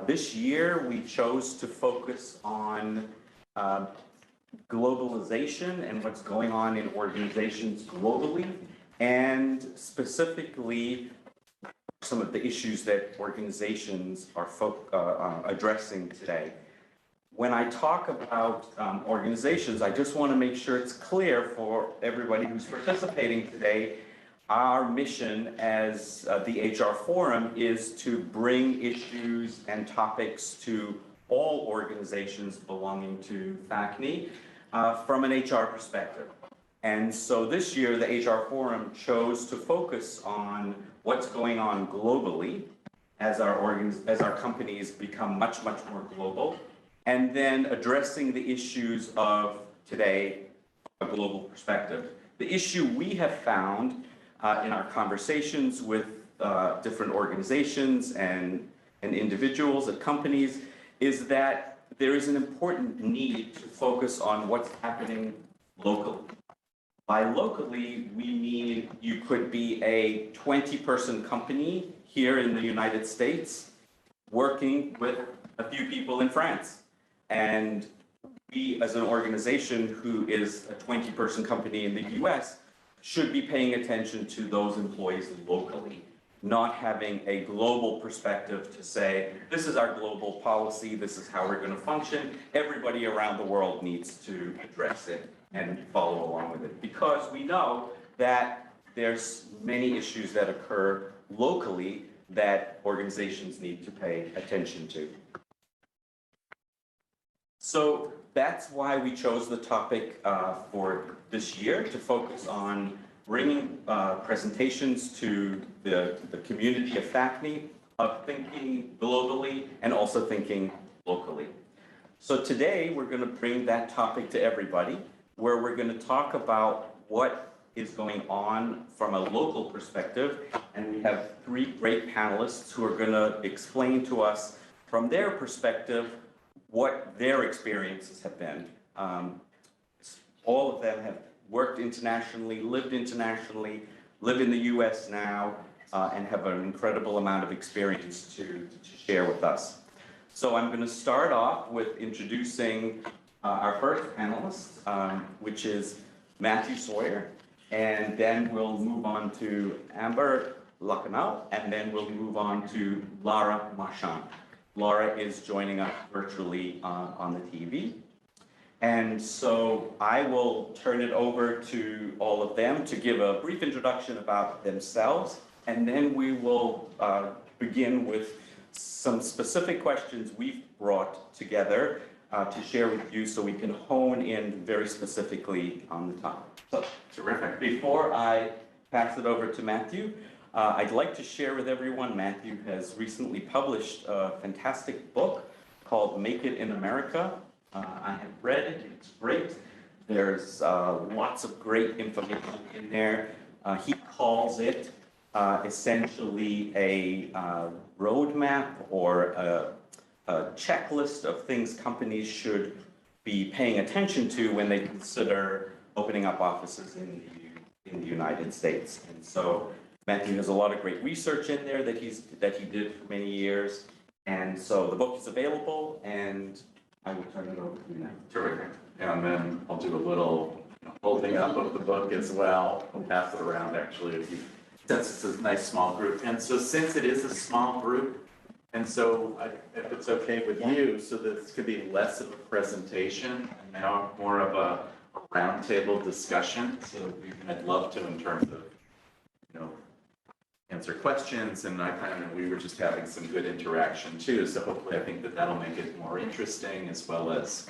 This year, we chose to focus on globalization and what's going on in organizations globally, and specifically some of the issues that organizations are addressing today. When I talk about organizations, I just want to make sure it's clear for everybody who's participating today. Our mission as the HR Forum is to bring issues and topics to all organizations belonging to FACCNE from an HR perspective. And so this year, the HR Forum chose to focus on what's going on globally as our companies become much, much more global, and then addressing the issues of today from a global perspective. The issue we have found in our conversations with different organizations and individuals at companies is that there is an important need to focus on what's happening locally. By locally, we mean you could be a 20-person company here in the United States working with a few people in France. And we, as an organization who is a 20-person company in the US, should be paying attention to those employees locally, not having a global perspective to say, this is our global policy, this is how we're going to function. Everybody around the world needs to address it and follow along with it, because we know that there's many issues that occur locally that organizations need to pay attention to. So that's why we chose the topic for this year, to focus on bringing presentations to the community of FACCNE, of thinking globally and also thinking locally. So today we're going to bring that topic to everybody, where we're going to talk about what is going on from a local perspective, and we have three great panelists who are going to explain to us from their perspective what their experiences have been. All of them have worked internationally, lived internationally, live in the US now, and have an incredible amount of experience to share with us. So I'm going to start off with introducing our first panelist, which is Matthew Sawyer, and then we'll move on to Amber Lucknow, and then we'll move on to Lara Marchand. Laura is joining us virtually on the TV. And so I will turn it over to all of them to give a brief introduction about themselves, and then we will begin with some specific questions we've brought together to share with you so we can hone in very specifically on the topic. So, terrific. Before I pass it over to Matthew, I'd like to share with everyone, Matthew has recently published a fantastic book called Make It in America. I have read it, it's great. There's lots of great information in there. He calls it essentially a roadmap or a checklist of things companies should be paying attention to when they consider opening up offices in the United States. And so Matthew has a lot of great research in there that he did for many years. And so the book is available, and I will turn it over to you now. Terrific. And then I'll do a little holding up of the book as well. I'll pass it around actually, since it's a nice small group. And so since it is a small group, and so if it's okay with you, so this could be less of a presentation and now more of a roundtable discussion. So I'd love to, in terms of, answer questions, and we were just having some good interaction too. So hopefully I think that'll make it more interesting as well as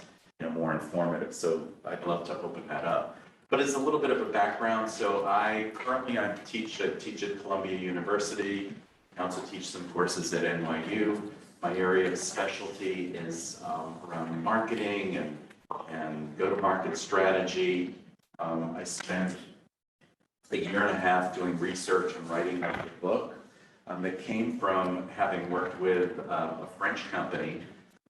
more informative. So I'd love to open that up. But as a little bit of a background, so I teach at Columbia University. I also teach some courses at NYU. My area of specialty is around marketing and go-to-market strategy. I spent a year and a half doing research and writing a book that came from having worked with a French company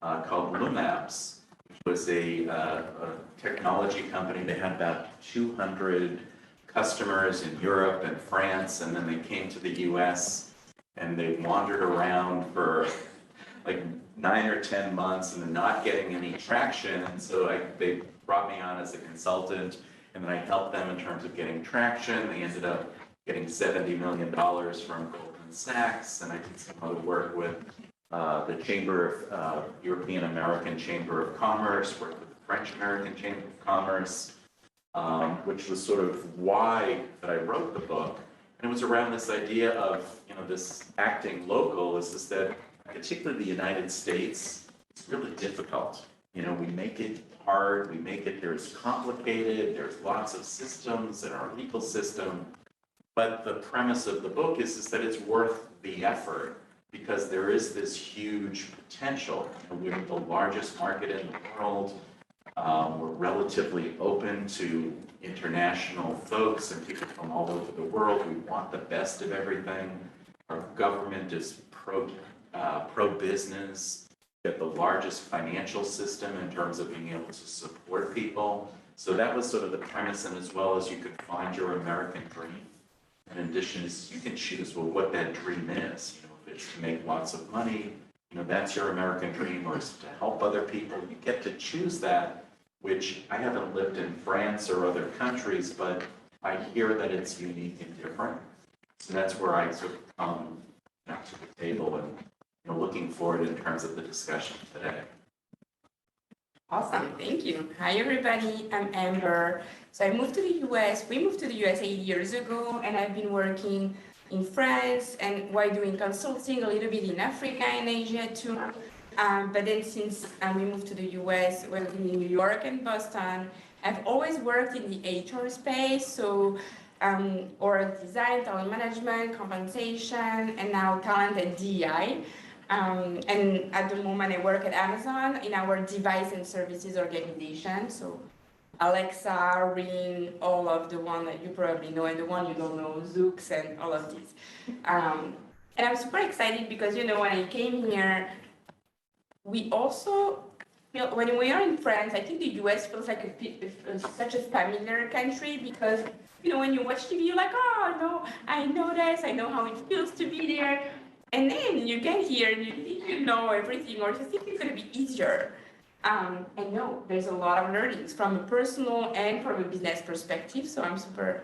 called Lumabs, which was a technology company. They had about 200 customers in Europe and France, and then they came to the US and they wandered around for like 9 or 10 months and not getting any traction. And so they brought me on as a consultant, and then I helped them in terms of getting traction. They ended up getting $70 million from Goldman Sachs, and I did some other work with the European American Chamber of Commerce, worked with the French American Chamber of Commerce, which was sort of why that I wrote the book. And it was around this idea of, this acting local is just that, particularly the United States, it's really difficult. We make it hard, there's complicated, there's lots of systems in our legal system. But the premise of the book is that it's worth the effort because there is this huge potential. We're the largest market in the world. We're relatively open to international folks and people from all over the world. We want the best of everything. Our government is pro-business. We have the largest financial system in terms of being able to support people. So that was sort of the premise, and as well as you could find your American dream. In addition, you can choose what that dream is. If it's to make lots of money, that's your American dream, or it's to help other people. You get to choose that, which I haven't lived in France or other countries, but I hear that it's unique and different. So that's where I sort of come to the table and looking forward in terms of the discussion today. Awesome, thank you. Hi everybody, I'm Amber. So I moved to the US, we moved to the US 8 years ago, and I've been working in France and while doing consulting a little bit in Africa and Asia too. But then since we moved to the US, we're living in New York and Boston, I've always worked in the HR space, so or design, talent management, compensation, and now talent and DEI. And at the moment I work at Amazon in our device and services organization. So Alexa, Ring, all of the one that you probably know and the one you don't know, Zoox and all of these. And I'm super excited because, when I came here, we also feel, when we are in France, I think the US feels like such a familiar country because, when you watch TV, you're like, oh, no, I know this, I know how it feels to be there. And then you get here and you think you know everything, or you think it's going to be easier. And no, there's a lot of learnings from a personal and from a business perspective. So I'm super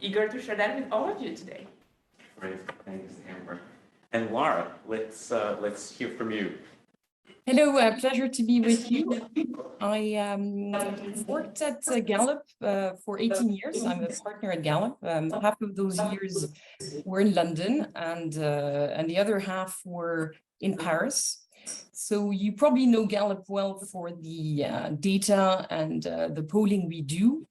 eager to share that with all of you today. Great, thanks, Amber. And Laura, let's hear from you. Hello, pleasure to be with you. I worked at Gallup for 18 years. I'm a partner at Gallup. Half of those years were in London and the other half were in Paris. So you probably know Gallup well for the data and the polling we do,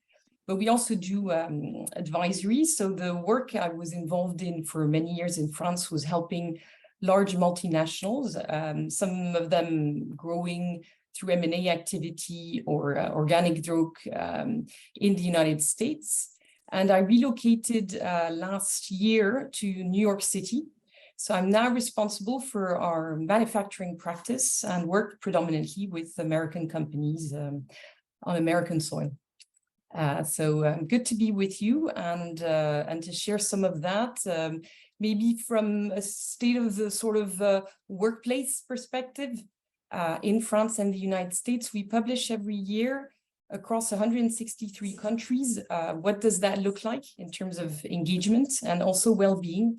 but we also do advisory. So the work I was involved in for many years in France was helping large multinationals, some of them growing through M&A activity or organic growth in the United States. And I relocated last year to New York City. So I'm now responsible for our manufacturing practice and work predominantly with American companies on American soil. So good to be with you and to share some of that. Maybe from a state of the sort of workplace perspective in France and the United States, we publish every year across 163 countries. What does that look like in terms of engagement and also well-being?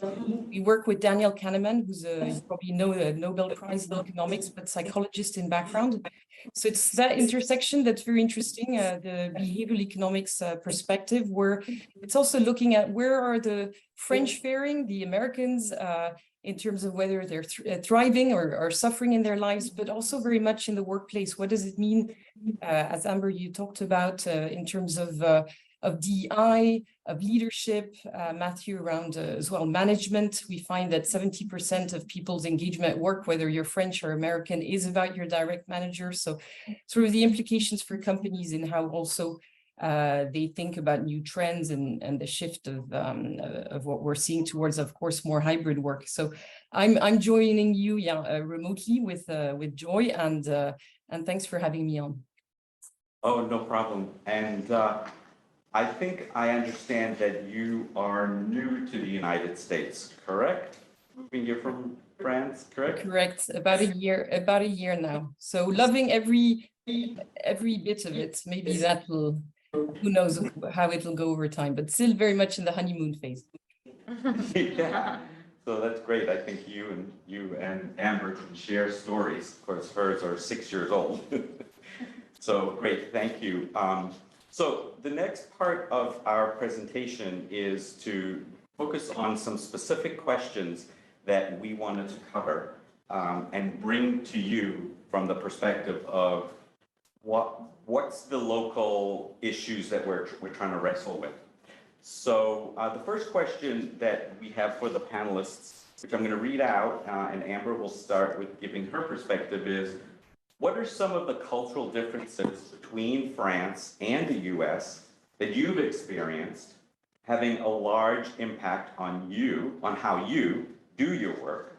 We work with Daniel Kahneman, who's you probably know a Nobel Prize in economics, but psychologist in background. So it's that intersection that's very interesting, the behavioral economics perspective, where it's also looking at where are the French faring, the Americans, in terms of whether they're thriving or suffering in their lives, but also very much in the workplace. What does it mean, as Amber, you talked about in terms of DEI, of leadership, Matthew, around as well management. We find that 70% of people's engagement at work, whether you're French or American, is about your direct manager. So sort of the implications for companies in how also they think about new trends and the shift of what we're seeing towards, of course, more hybrid work. So I'm joining you remotely with joy and thanks for having me on. Oh, no problem. And I think I understand that you are new to the United States, correct? Moving here from France, correct? Correct. About a year now. So loving every bit of it. Maybe that will, who knows how it will go over time, but still very much in the honeymoon phase. Yeah, so that's great. I think you and Amber can share stories. Of course, hers are 6 years old. So great, thank you. So the next part of our presentation is to focus on some specific questions that we wanted to cover and bring to you from the perspective of what's the local issues that we're trying to wrestle with. So the first question that we have for the panelists, which I'm going to read out, and Amber will start with giving her perspective, is what are some of the cultural differences between France and the US that you've experienced having a large impact on you, on how you do your work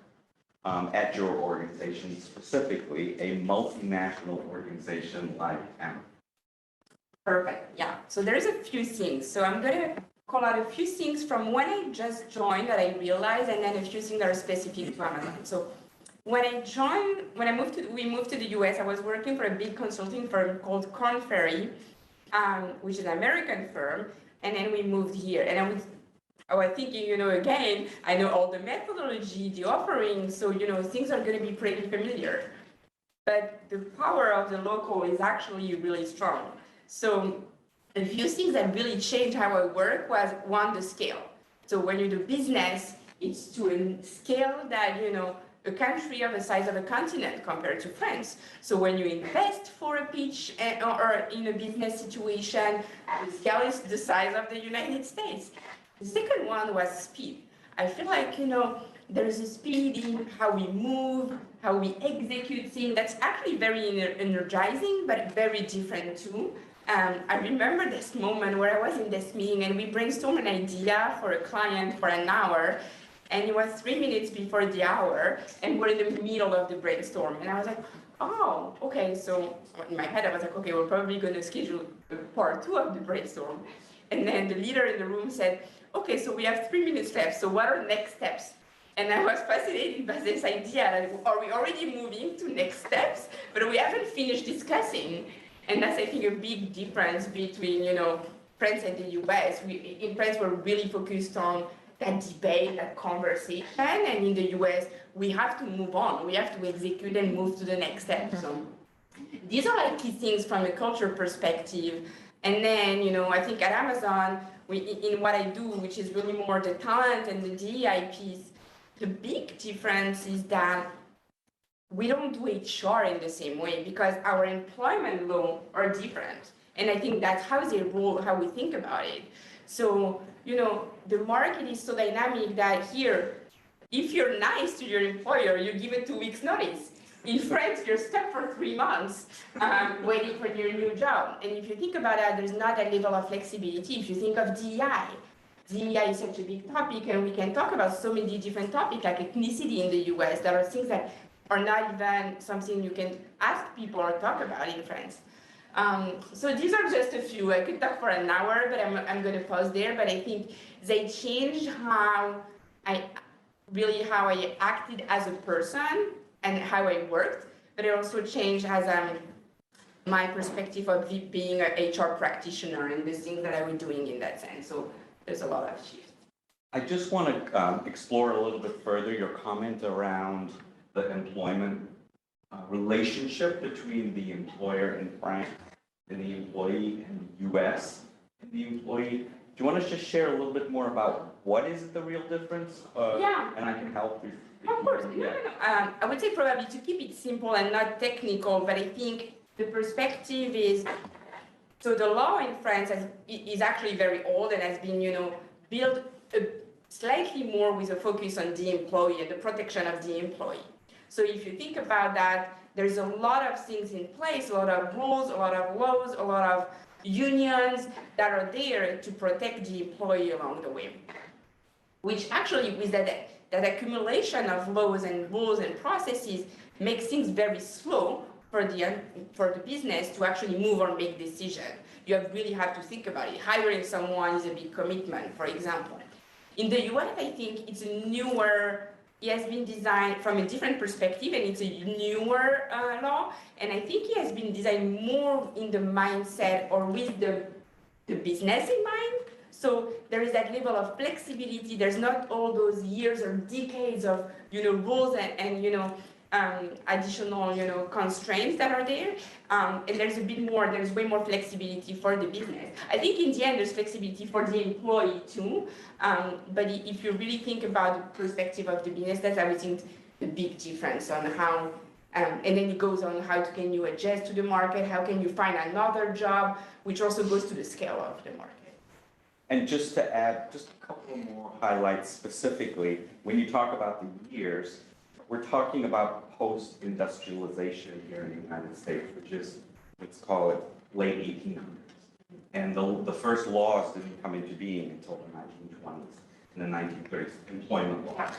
at your organization, specifically a multinational organization like Amber? Perfect. Yeah. So there's a few things. So I'm going to call out a few things from when I just joined that I realized, and then a few things that are specific to Amazon. So when we moved to the US, I was working for a big consulting firm called Korn Ferry, which is an American firm, and then we moved here. And I was thinking, again, I know all the methodology, the offering, so, things are going to be pretty familiar. But the power of the local is actually really strong. So a few things that really changed how I work was, one, the scale. So when you do business, it's to a scale that, a country of the size of a continent compared to France. So when you invest for a pitch or in a business situation, the scale is the size of the United States. The second one was speed. I feel like, there's a speed in how we move, how we execute things. That's actually very energizing, but very different too. I remember this moment where I was in this meeting and we brainstormed an idea for a client for an hour, and it was 3 minutes before the hour, and we're in the middle of the brainstorm. And I was like, oh, okay. So in my head, I was like, okay, we're probably going to schedule part 2 of the brainstorm. And then the leader in the room said, okay, so we have 3 minutes left. So what are the next steps? And I was fascinated by this idea. Like, are we already moving to next steps? But we haven't finished discussing. And that's, I think, a big difference between, France and the US. In France, we're really focused on that debate, that conversation. And in the US, we have to move on. We have to execute and move to the next step. So these are like key things from a culture perspective. And then, I think at Amazon, in what I do, which is really more the talent and the DEI piece, the big difference is that we don't do HR in the same way because our employment law are different. And I think that's how they roll, how we think about it. So, the market is so dynamic that here, if you're nice to your employer, you give a 2 weeks notice. In France, you're stuck for 3 months waiting for your new job. And if you think about that, there's not a level of flexibility. If you think of DEI, DEI is such a big topic, and we can talk about so many different topics like ethnicity in the US. There are things that are not even something you can ask people or talk about in France. So these are just a few. I could talk for an hour, but I'm going to pause there. But I think they changed how I acted as a person and how I worked, but it also changed as my perspective of being an HR practitioner and the things that I was doing in that sense. So there's a lot of shift. I just want to explore a little bit further your comment around the employment relationship between the employer in France and the employee in the US and the employee. Do you want to just share a little bit more about what is the real difference? Yeah. And I can help you. Of course. No. I would say probably to keep it simple and not technical, but I think the perspective is, so the law in France is actually very old and has been, built slightly more with a focus on the employee and the protection of the employee. So if you think about that, there's a lot of things in place, a lot of rules, a lot of laws, a lot of unions that are there to protect the employee along the way. Which actually, with that accumulation of laws and rules and processes, makes things very slow for the business to actually move or make decisions. You really have to think about it. Hiring someone is a big commitment, for example. In the US, I think it's a newer he has been designed from a different perspective, and it's a newer law. And I think he has been designed more in the mindset or with the business in mind. So there is that level of flexibility. There's not all those years or decades of rules and additional constraints that are there. And there's a bit more. There's way more flexibility for the business. I think in the end there's flexibility for the employee too. But if you really think about the perspective of the business, that's I would think the big difference on how. And then it goes on how can you adjust to the market? How can you find another job? Which also goes to the scale of the market. And just to add just a couple more highlights specifically, when you talk about the years, we're talking about post-industrialization here in the United States, which is, let's call it late 1800s. And the first laws didn't come into being until the 1920s and the 1930s, employment law.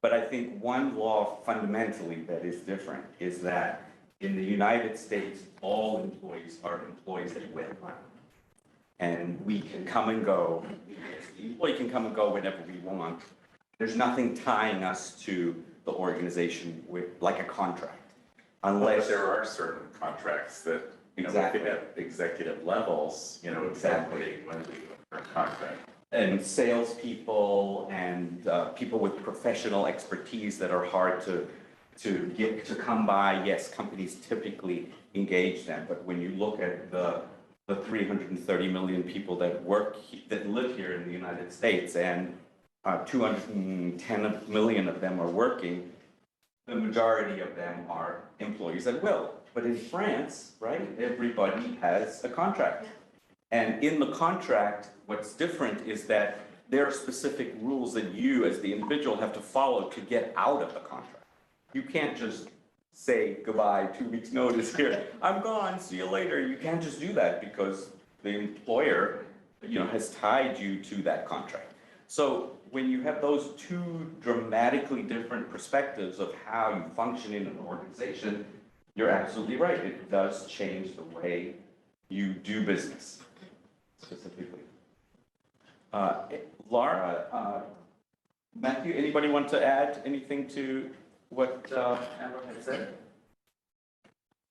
But I think one law fundamentally that is different is that in the United States, all employees are employees at will. And we can come and go. The employee can come and go whenever we want. There's nothing tying us to the organization like a contract. Unless there are certain contracts that, exactly at executive levels, exactly when we are contract. And salespeople and people with professional expertise that are hard to get to come by. Yes, companies typically engage them, but when you look at the 330 million people that live here in the United States, and 210 million of them are working, the majority of them are employees at will. But in France, right, everybody has a contract. And in the contract, what's different is that there are specific rules that you as the individual have to follow to get out of the contract. You can't just say goodbye, 2 weeks notice here, I'm gone, see you later. You can't just do that because the employer, has tied you to that contract. So when you have those two dramatically different perspectives of how you function in an organization, you're absolutely right. It does change the way you do business, specifically. Laura, Matthew, anybody want to add anything to what Amber had said?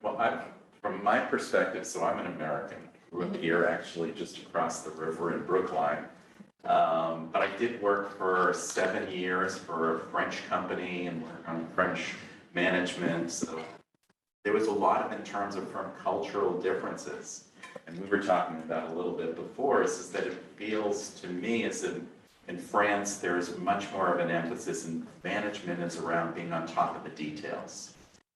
Well, from my perspective, so I'm an American, grew up here actually just across the river in Brookline. But I did work for 7 years for a French company and work on French management. So there was a lot of, in terms of from cultural differences. And we were talking about a little bit before, is that it feels to me as in France, there's much more of an emphasis in management is around being on top of the details,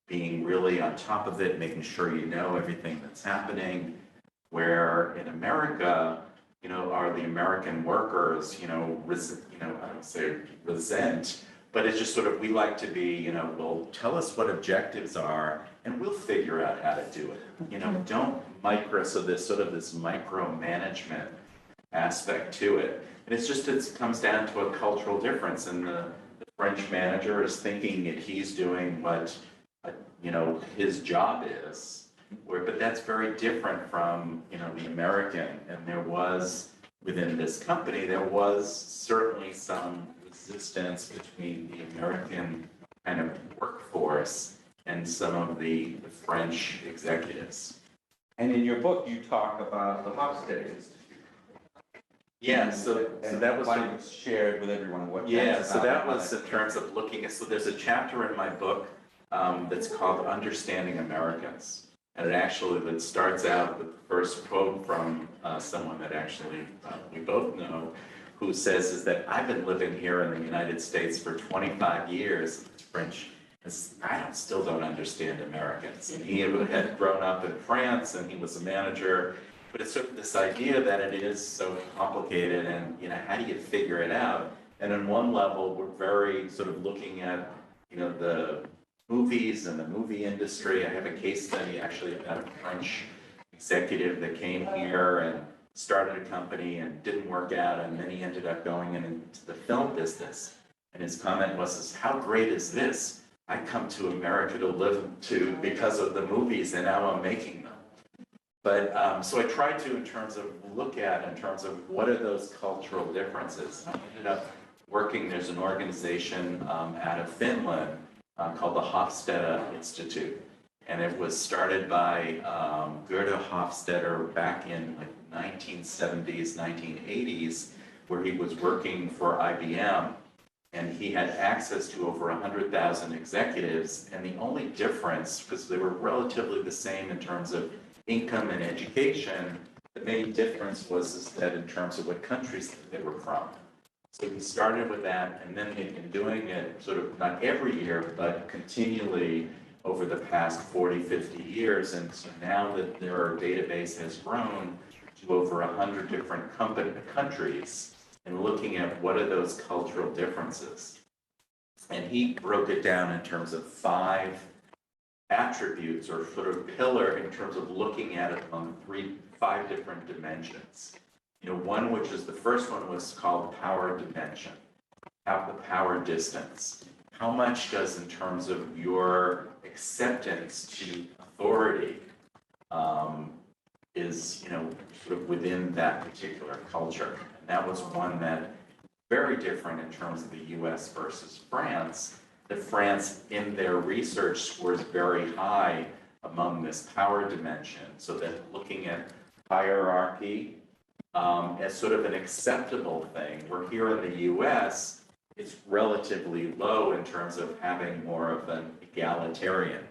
being really on top of it, making sure you know everything that's happening. Where in America, are the American workers, I don't say resent, but it's just sort of, we like to be, well, tell us what objectives are and we'll figure out how to do it. Don't so there's sort of this micromanagement aspect to it. And it comes down to a cultural difference. And the French manager is thinking that he's doing what, his job is. But that's very different from, the American. And there was, within this company, there was certainly some resistance between the American kind of workforce and some of the French executives. And in your book, you talk about the Hofstede Institute. Yeah, so that was shared with everyone. What so that was in terms of looking at, so there's a chapter in my book that's called Understanding Americans. And it starts out with the first quote from someone that actually we both know, who says is that I've been living here in the United States for 25 years. It's French. I still don't understand Americans. And he had grown up in France and he was a manager. But it's sort of this idea that it is so complicated and, how do you figure it out? And on one level, we're very sort of looking at, the movies and the movie industry. I have a case study actually about a French executive that came here and started a company and didn't work out, and then he ended up going into the film business. And his comment was, how great is this? I come to America to live because of the movies, and now I'm making them. But so I tried to, in terms of what are those cultural differences. I ended up working, there's an organization out of Finland called the Hofstede Institute. And it was started by Gerda Hofstede back in like 1970s, 1980s, where he was working for IBM. And he had access to over 100,000 executives. And the only difference, because they were relatively the same in terms of income and education, the main difference was that in terms of what countries they were from. So he started with that, and then he'd been doing it sort of not every year, but continually over the past 40, 50 years. And so now that their database has grown to over 100 different countries, and looking at what are those cultural differences. And he broke it down in terms of 5 attributes or sort of pillar in terms of looking at it on 5 different dimensions. You know, one, which is the first one, was called power dimension, have the power distance. How much does, in terms of your acceptance to authority, is, you know, sort of within that particular culture. And that was one that very different in terms of the US versus France. That France, in their research, scores very high among this power dimension. So that looking at hierarchy as sort of an acceptable thing, where here in the US, it's relatively low in terms of having more of an egalitarian.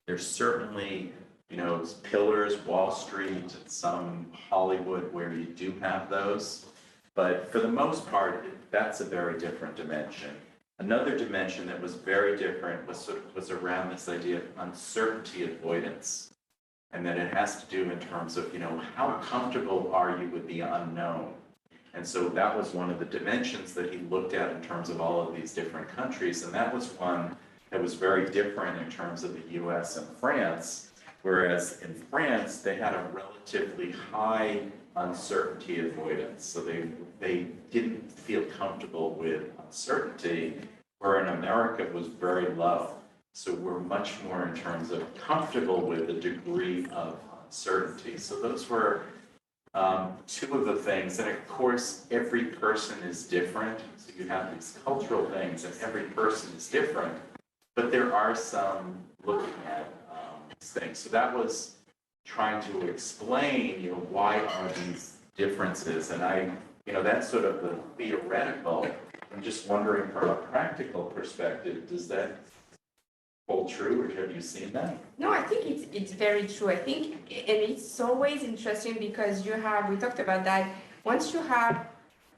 There's certainly, you know, pillars, Wall Street, and some Hollywood where you do have those. But for the most part, that's a very different dimension. Another dimension that was very different was around this idea of uncertainty avoidance. And that it has to do in terms of, you know, how comfortable are you with the unknown? And so that was one of the dimensions that he looked at in terms of all of these different countries. And that was one that was very different in terms of the US and France. Whereas in France, they had a relatively high uncertainty avoidance. So they didn't feel comfortable with uncertainty, where in America it was very low. So we're much more in terms of comfortable with the degree of uncertainty. So those were 2 of the things. And of course, every person is different. So you have these cultural things, and every person is different. But there are some looking at things. So that was trying to explain, you know, why are these differences? And you know, that's sort of the theoretical. I'm just wondering from a practical perspective, does that hold true, or have you seen that? No, I think it's very true. I think, and it's always interesting because we talked about that, once you have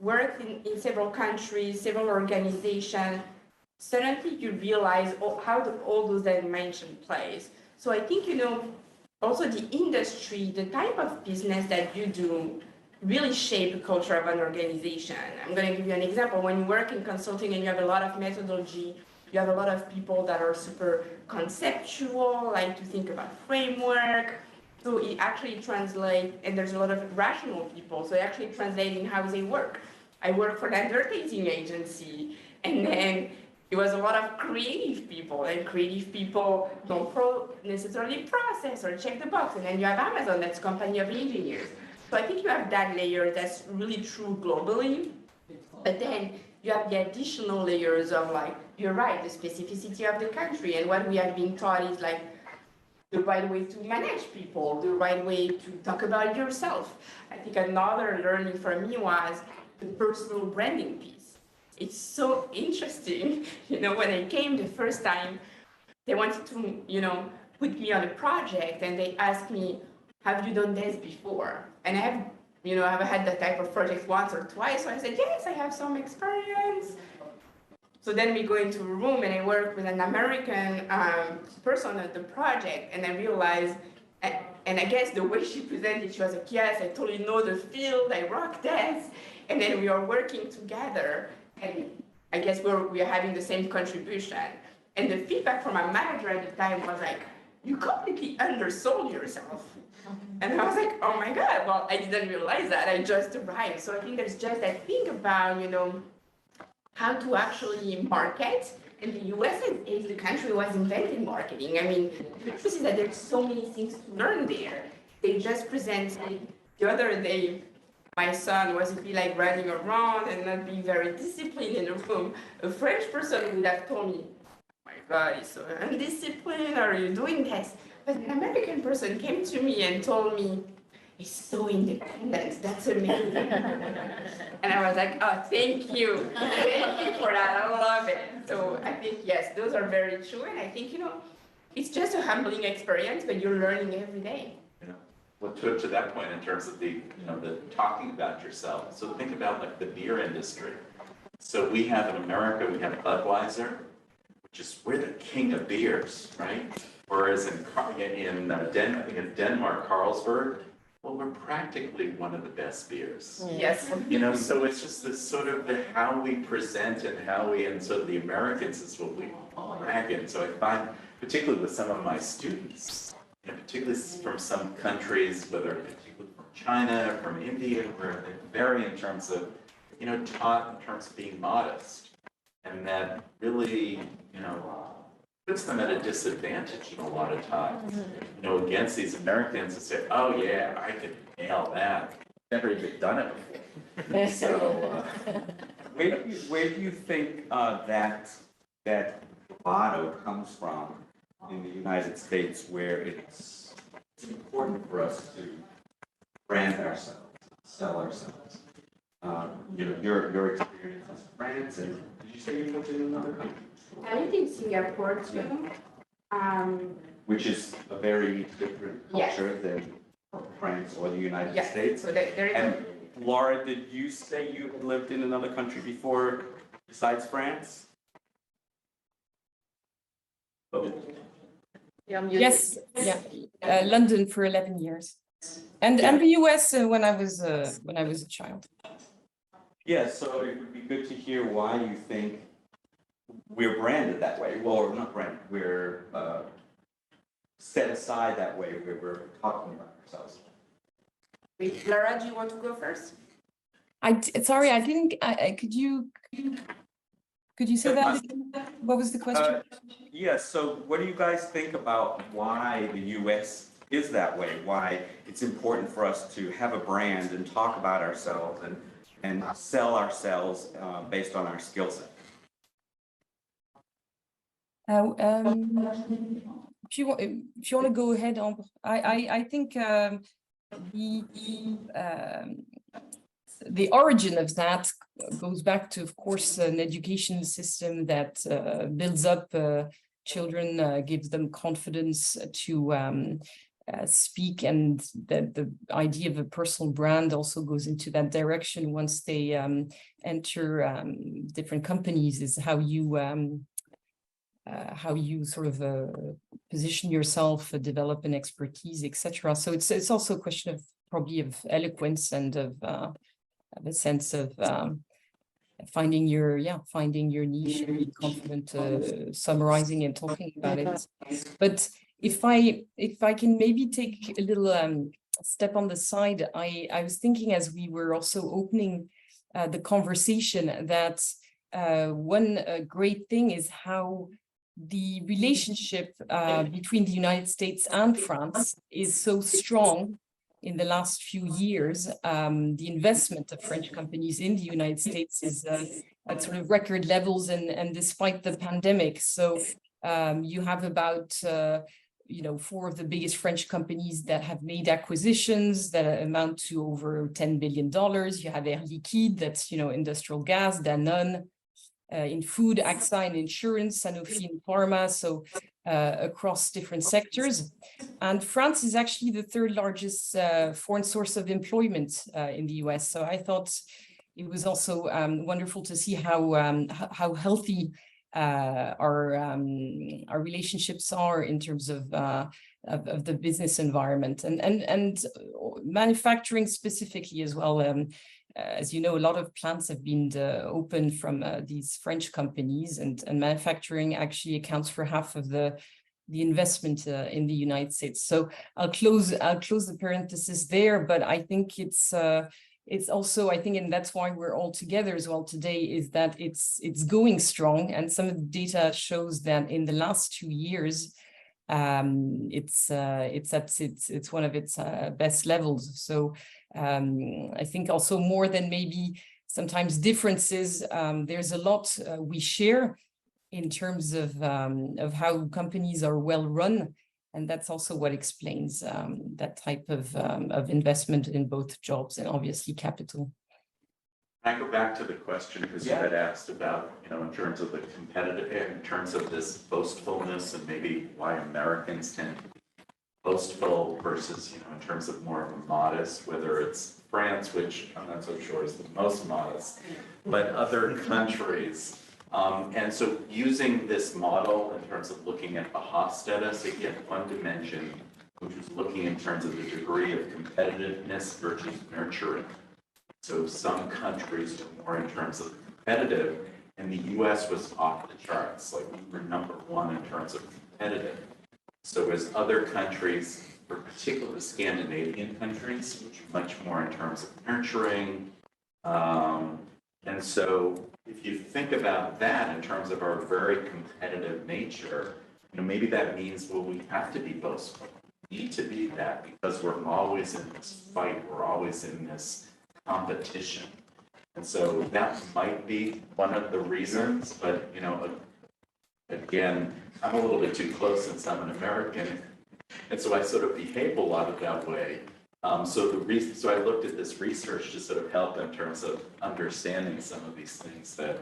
worked in several countries, several organizations, suddenly you realize how all those dimensions plays. So I think, you know, also the industry, the type of business that you do really shape the culture of an organization. I'm going to give you an example. When you work in consulting and you have a lot of methodology, you have a lot of people that are super conceptual, like to think about framework. So it actually translates, and there's a lot of rational people, so it actually translates in how they work. I work for an advertising agency, and then it was a lot of creative people, and creative people don't necessarily process or check the box. And then you have Amazon, that's a company of engineers. So I think you have that layer that's really true globally. But then you have the additional layers of, like, you're right, the specificity of the country. And what we have been taught is like the right way to manage people, the right way to talk about yourself. I think another learning for me was the personal branding piece. It's so interesting, you know, when I came the first time, they wanted to, you know, put me on a project, and they asked me, have you done this before? And I've had that type of project once or twice, so I said, yes, I have some experience. So then we go into a room, and I work with an American person at the project, and I realized, and I guess the way she presented, she was like, yes, I totally know the field, I rock this, and then we are working together. And I guess we're having the same contribution. And the feedback from my manager at the time was like, you completely undersold yourself. And I was like, oh my God, well, I didn't realize that. I just arrived. So I think there's just that thing about, you know, how to actually market. And the US is the country who has invented marketing. I mean, the truth is that there's so many things to learn there. They just presented the other day my son was be like running around and not being very disciplined in a room, a French person would have told me, "Oh my God, he's so undisciplined, are you doing this?" But an American person came to me and told me, "He's so independent, that's amazing." And I was like, "Oh, thank you. Thank you for that, I love it." So I think, yes, those are very true. And I think, it's just a humbling experience, but you're learning every day. Well, to that point, in terms of the talking about yourself, so think about like the beer industry. So we have in America, we have Budweiser, which is, we're the king of beers, right? Whereas in Denmark, Carlsberg, well, we're practically one of the best beers. Yes. So it's just this sort of how we present and so the Americans is what we brag in. So I find, particularly with some of my students, particularly from some countries, whether particularly from China, from India, where they vary in terms of, taught in terms of being modest. And that really, puts them at a disadvantage a lot of times, against these Americans who say, "Oh yeah, I can nail that. Never even done it before." So, Where do you think that motto comes from in the United States, where it's important for us to brand ourselves, sell ourselves? Your experience in France, and did you say you lived in another country? I lived in Singapore too. Which is a very different Yes. culture than France or the United Yeah, States. so there is. And Laura, did you say you had lived in another country before besides France? Yes, yeah, London for 11 years, and the US when I was a child. Yeah, so it would be good to hear why you think we're branded that way. Well, not branded, we're set aside that way, where we're talking about ourselves. Wait, Laura, do you want to go first? Sorry, I didn't. Could you say that again? What was the question? Yes, so what do you guys think about why the US is that way? Why it's important for us to have a brand and talk about ourselves and sell ourselves based on our skill set? If you want to go ahead, I think the origin of that goes back to, of course, an education system that builds up children, gives them confidence to speak, and the idea of a personal brand also goes into that direction once they enter different companies, is how you sort of position yourself, develop an expertise, etc. So it's also a question of probably of eloquence and of a sense of finding your niche and being confident, summarizing and talking about it. But if I can maybe take a little step on the side, I was thinking as we were also opening the conversation that one great thing is how the relationship between the United States and France is so strong in the last few years. The investment of French companies in the United States is at sort of record levels, and despite the pandemic. So you have about 4 of the biggest French companies that have made acquisitions that amount to over $10 billion. You have Air Liquide, that's industrial gas, Danone, in food, AXA in insurance, Sanofi in pharma, so across different sectors. And France is actually the 3rd largest foreign source of employment in the US. So I thought it was also wonderful to see how healthy our relationships are in terms of the business environment and manufacturing specifically as well. As you know, a lot of plants have been opened from these French companies, and manufacturing actually accounts for half of the investment in the United States. So I'll close the parenthesis there, but I think it's also, I think, and that's why we're all together as well today, is that it's going strong, and some of the data shows that in the last 2 years, it's one of its best levels. So I think also more than maybe sometimes differences, there's a lot we share in terms of how companies are well run. And that's also what explains that type of investment in both jobs and obviously capital. I go back to the question because you had asked about, in terms of the competitive, in terms of this boastfulness and maybe why Americans tend to be boastful versus, in terms of more of a modest, whether it's France, which I'm not so sure is the most modest, but other countries. And so using this model in terms of looking at the Hofstadter, again, one dimension, which is looking in terms of the degree of competitiveness versus nurturing. So some countries are more in terms of competitive, and the US was off the charts, like we were #1 in terms of competitive. So as other countries, particularly the Scandinavian countries, which are much more in terms of nurturing. And so if you think about that in terms of our very competitive nature, maybe that means, well, we have to be boastful. We need to be that because we're always in this fight, we're always in this competition. And so that might be one of the reasons, but again, I'm a little bit too close since I'm an American, and so I sort of behave a lot of that way. So I looked at this research to sort of help in terms of understanding some of these things that,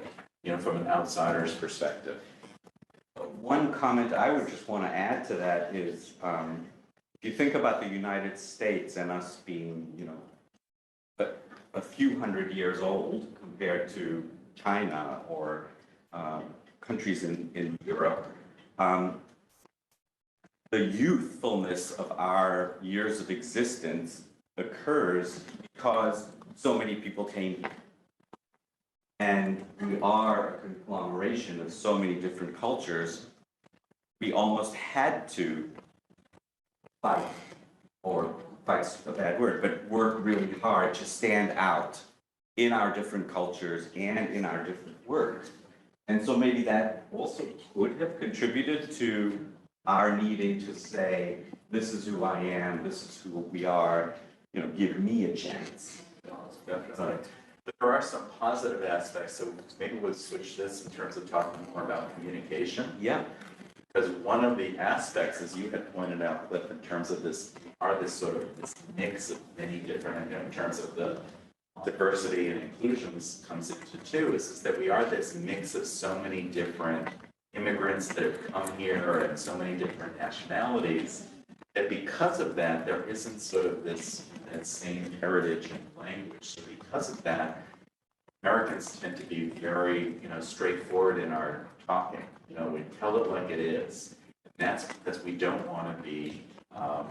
from an outsider's perspective. One comment I would just want to add to that is, if you think about the United States and us being, a few hundred years old compared to China or countries in Europe, the youthfulness of our years of existence occurs because so many people came here. And we are a conglomeration of so many different cultures. We almost had to fight, or fight's a bad word, but work really hard to stand out in our different cultures and in our different work. And so maybe that also would have contributed to our needing to say, this is who I am, this is who we are, give me a chance. Definitely. But there are some positive aspects, so maybe we'll switch this in terms of talking more about communication. Yeah. Because one of the aspects, as you had pointed out, Cliff, in terms of this mix of many different, in terms of the diversity and inclusions comes into two, is that we are this mix of so many different immigrants that have come here and so many different nationalities, that because of that, there isn't sort of that same heritage and language. So because of that, Americans tend to be very, straightforward in our talking. We tell it like it is. And that's because we don't want to be our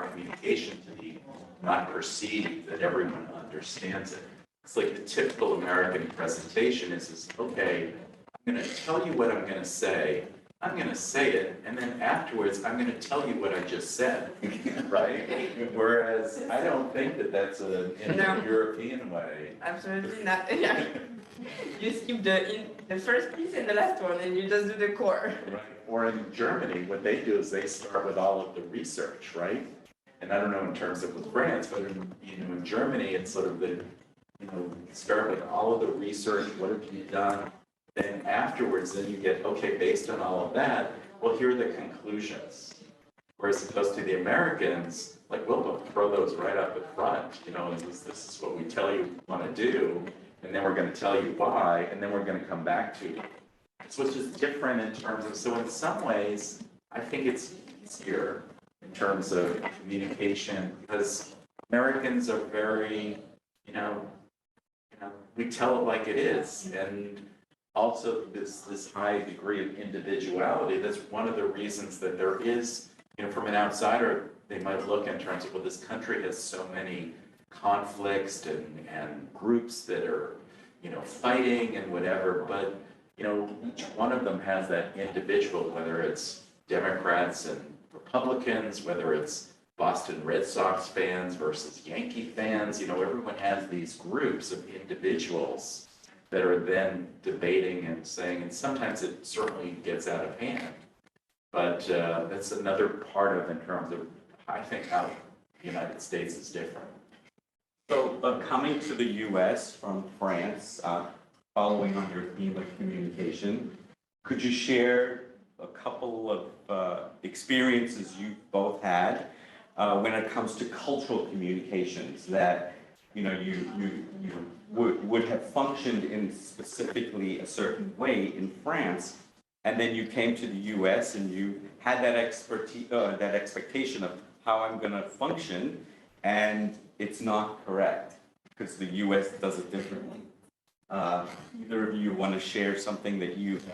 communication to be not perceived that everyone understands it. It's like the typical American presentation is okay, I'm going to tell you what I'm going to say. I'm going to say it, and then afterwards, I'm going to tell you what I just said, right? Whereas I don't think that that's a European way. Absolutely not. Yeah. You skip the first piece and the last one, and you just do the core. Right. Or in Germany, what they do is they start with all of the research, right? And I don't know in terms of with France, but in Germany, it's sort of the, start with all of the research, what have you done? Then afterwards, then you get, okay, based on all of that, well, here are the conclusions. Whereas opposed to the Americans, like, we'll throw those right up at front, this is what we tell you we want to do, and then we're going to tell you why, and then we're going to come back to you. So it's just different in terms of, so in some ways, I think it's easier in terms of communication, because Americans are very, we tell it like it is, and also this high degree of individuality. That's one of the reasons that there is, from an outsider, they might look in terms of, well, this country has so many conflicts and groups that are, fighting and whatever, but, each one of them has that individual, whether it's Democrats and Republicans, whether it's Boston Red Sox fans versus Yankee fans, everyone has these groups of individuals that are then debating and saying, and sometimes it certainly gets out of hand. But that's another part of in terms of, I think, how the United States is different. So coming to the US from France, following on your theme of communication, could you share a couple of experiences you've both had when it comes to cultural communications that you would have functioned in specifically a certain way in France, and then you came to the US and you had that expertise, that expectation of how I'm going to function, and it's not correct because the US does it differently. Either of you want to share something that you've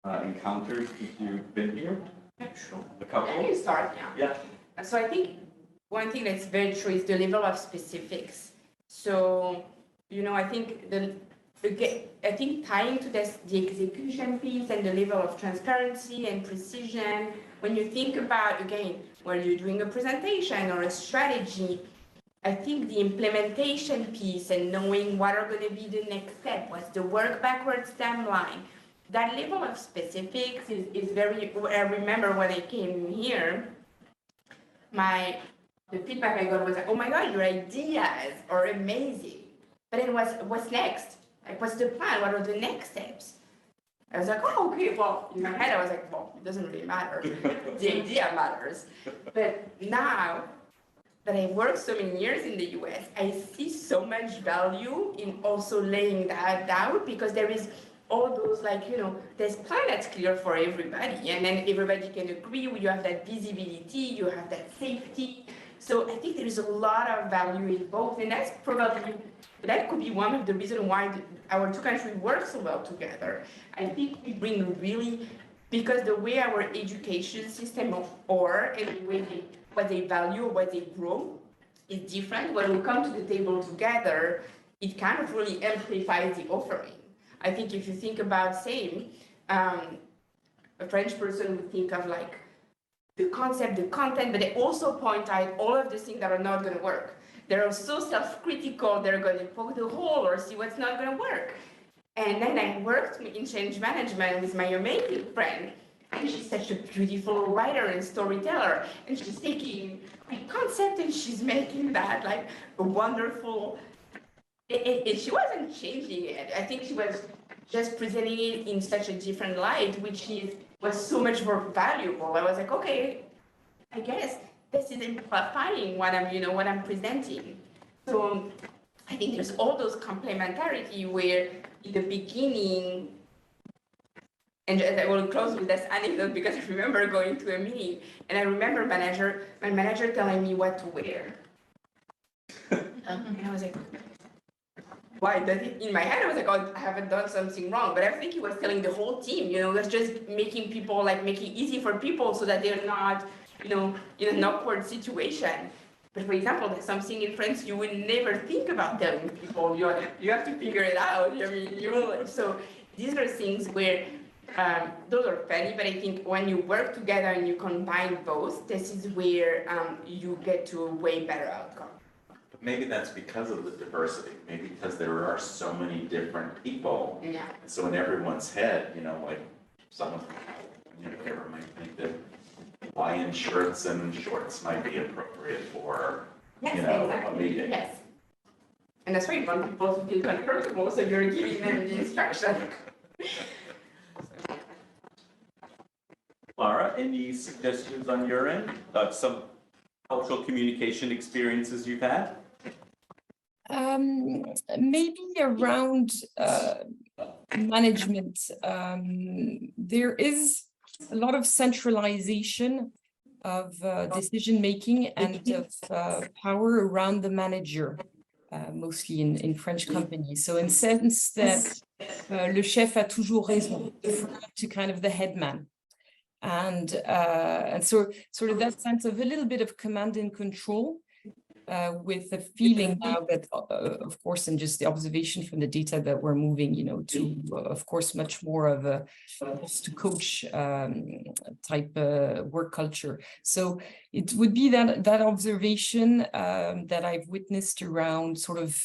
encountered since you've been here? Yeah, sure. A couple? I can start, yeah. Yeah. So I think one thing that's very true is the level of specifics. So, I think I think tying to this, the execution piece and the level of transparency and precision, when you think about, again, when you're doing a presentation or a strategy, I think the implementation piece and knowing what are going to be the next step, what's the work backwards timeline, that level of specifics is very, I remember when I came here, the feedback I got was like, oh my God, your ideas are amazing. But then what's next? Like, what's the plan? What are the next steps? I was like, oh, okay, well, in my head, I was like, well, it doesn't really matter. The idea matters. But now that I've worked so many years in the US, I see so much value in also laying that out, because there is all those, there's plan that's clear for everybody, and then everybody can agree, you have that visibility, you have that safety. So I think there is a lot of value in both, and that could be one of the reasons why our two countries work so well together. I think we bring really, because the way our education system and the way what they value, what they grow is different. When we come to the table together, it kind of really amplifies the offering. I think if you think about same, a French person would think of like the concept, the content, but they also point out all of the things that are not going to work. They're so self-critical, they're going to poke the hole or see what's not going to work. And then I worked in change management with my amazing friend, and she's such a beautiful writer and storyteller, and she's taking my concept and she's making that like a wonderful, and she wasn't changing it. I think she was just presenting it in such a different light, which was so much more valuable. I was like, okay, I guess this is amplifying what I'm presenting. So I think there's all those complementarity where in the beginning, and I will close with this anecdote because I remember going to a meeting and I remember my manager telling me what to wear. And I was like, why? In my head, I was like, oh, I haven't done something wrong. But I think he was telling the whole team, was just making people, making it easy for people so that they're not, in an awkward situation. But for example, there's something in France you would never think about telling people. You have to figure it out. I mean, so these are things where, those are funny, but I think when you work together and you combine both, this is where you get to a way better outcome. Maybe that's because of the diversity, maybe because there are so many different people. Yeah. And so in everyone's head, someone, might think that Hawaiian shirts and shorts might be appropriate for, exactly. a meeting. Yes. And that's why you want people to feel comfortable, so you're giving them the instruction. Lara, any suggestions on your end? Some cultural communication experiences you've had? Maybe around management. There is a lot of centralization of decision-making and of power around the manager, mostly in French companies. So in sense that le chef a toujours raison, to kind of the head man. And so sort of that sense of a little bit of command and control, with the feeling now that, of course, and just the observation from the data that we're moving, to, of course, much more of a to coach type work culture. So it would be that observation that I've witnessed around sort of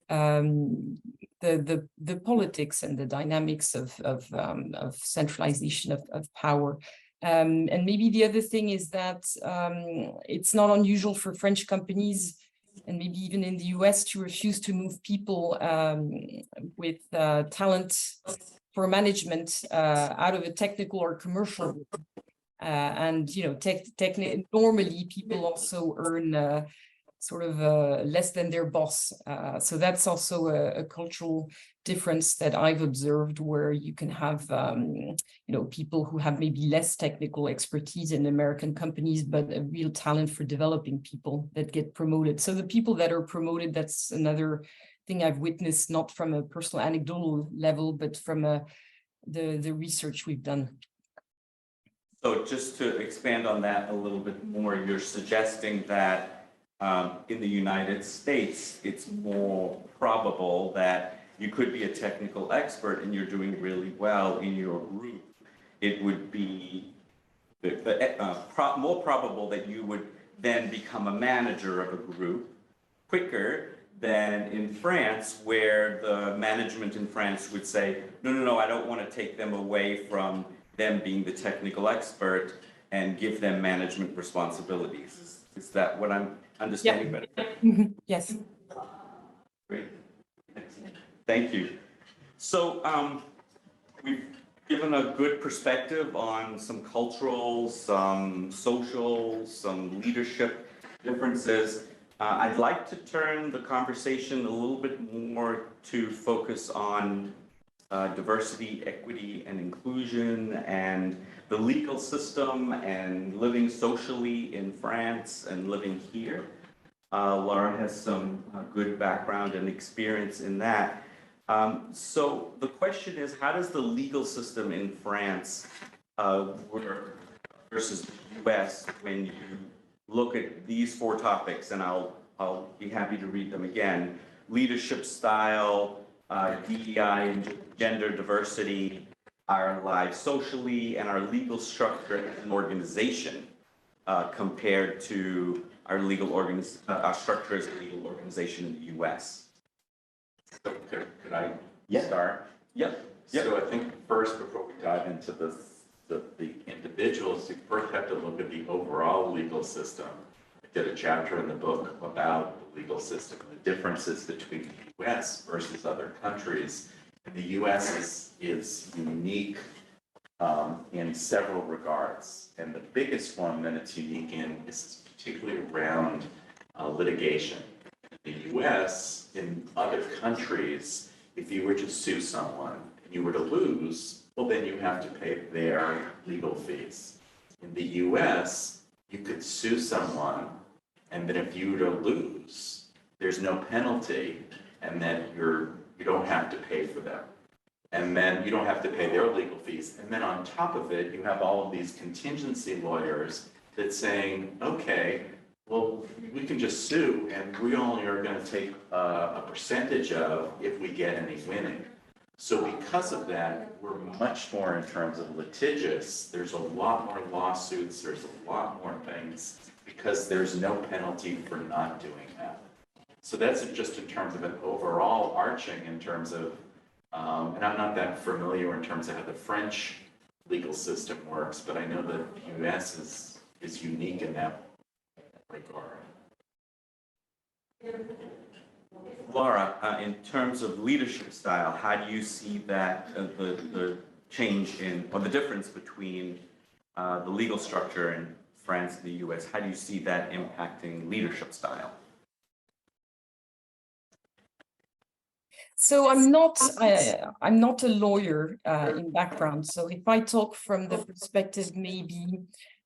the politics and the dynamics of centralization of power. And maybe the other thing is that it's not unusual for French companies and maybe even in the US to refuse to move people with talent for management out of a technical or commercial group. And, you know, normally people also earn sort of less than their boss. So that's also a cultural difference that I've observed, where you can have, you know, people who have maybe less technical expertise in American companies, but a real talent for developing people that get promoted. So the people that are promoted, that's another thing I've witnessed, not from a personal anecdotal level, but from the research we've done. So just to expand on that a little bit more, you're suggesting that in the United States, it's more probable that you could be a technical expert and you're doing really well in your group. It would be more probable that you would then become a manager of a group quicker than in France, where the management in France would say, no, I don't want to take them away from them being the technical expert and give them management responsibilities. Is that what I'm understanding better? Yes. Great. Thank you. So we've given a good perspective on some cultural, some social, some leadership differences. I'd like to turn the conversation a little bit more to focus on diversity, equity, and inclusion, and the legal system, and living socially in France and living here. Laura has some good background and experience in that. So the question is, how does the legal system in France work versus the US when you look at these four topics? And I'll be happy to read them again: leadership style, DEI and gender diversity, our lives socially, and our legal structure as an organization compared to our our structure as a legal organization in the U.S. So could I start? Yep. So I think first, before we dive into the individuals, you first have to look at the overall legal system. I did a chapter in the book about the legal system and the differences between the U.S. versus other countries. And the U.S. is unique in several regards. And the biggest one that it's unique in is particularly around litigation. In the U.S., in other countries, if you were to sue someone and you were to lose, well, then you have to pay their legal fees. In the U.S., you could sue someone, and then if you were to lose, there's no penalty, and then you don't have to pay for them. And then you don't have to pay their legal fees. And then on top of it, you have all of these contingency lawyers that's saying, okay, well, we can just sue, and we only are going to take a percentage of if we get any winning. So because of that, we're much more in terms of litigious. There's a lot more lawsuits. There's a lot more things because there's no penalty for not doing that. So that's just in terms of an overall arching in terms of, and I'm not that familiar in terms of how the French legal system works, but I know that the US is unique in that regard. Laura, in terms of leadership style, how do you see that, the change in, or the difference between the legal structure in France and the US? How do you see that impacting leadership style? So I'm not a lawyer in background. So if I talk from the perspective maybe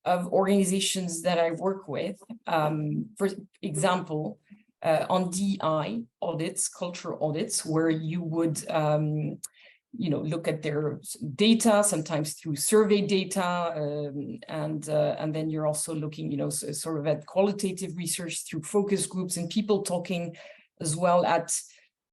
of organizations that I work with, for example, on DEI audits, cultural audits, where you would look at their data, sometimes through survey data, and then you're also looking, sort of at qualitative research through focus groups and people talking as well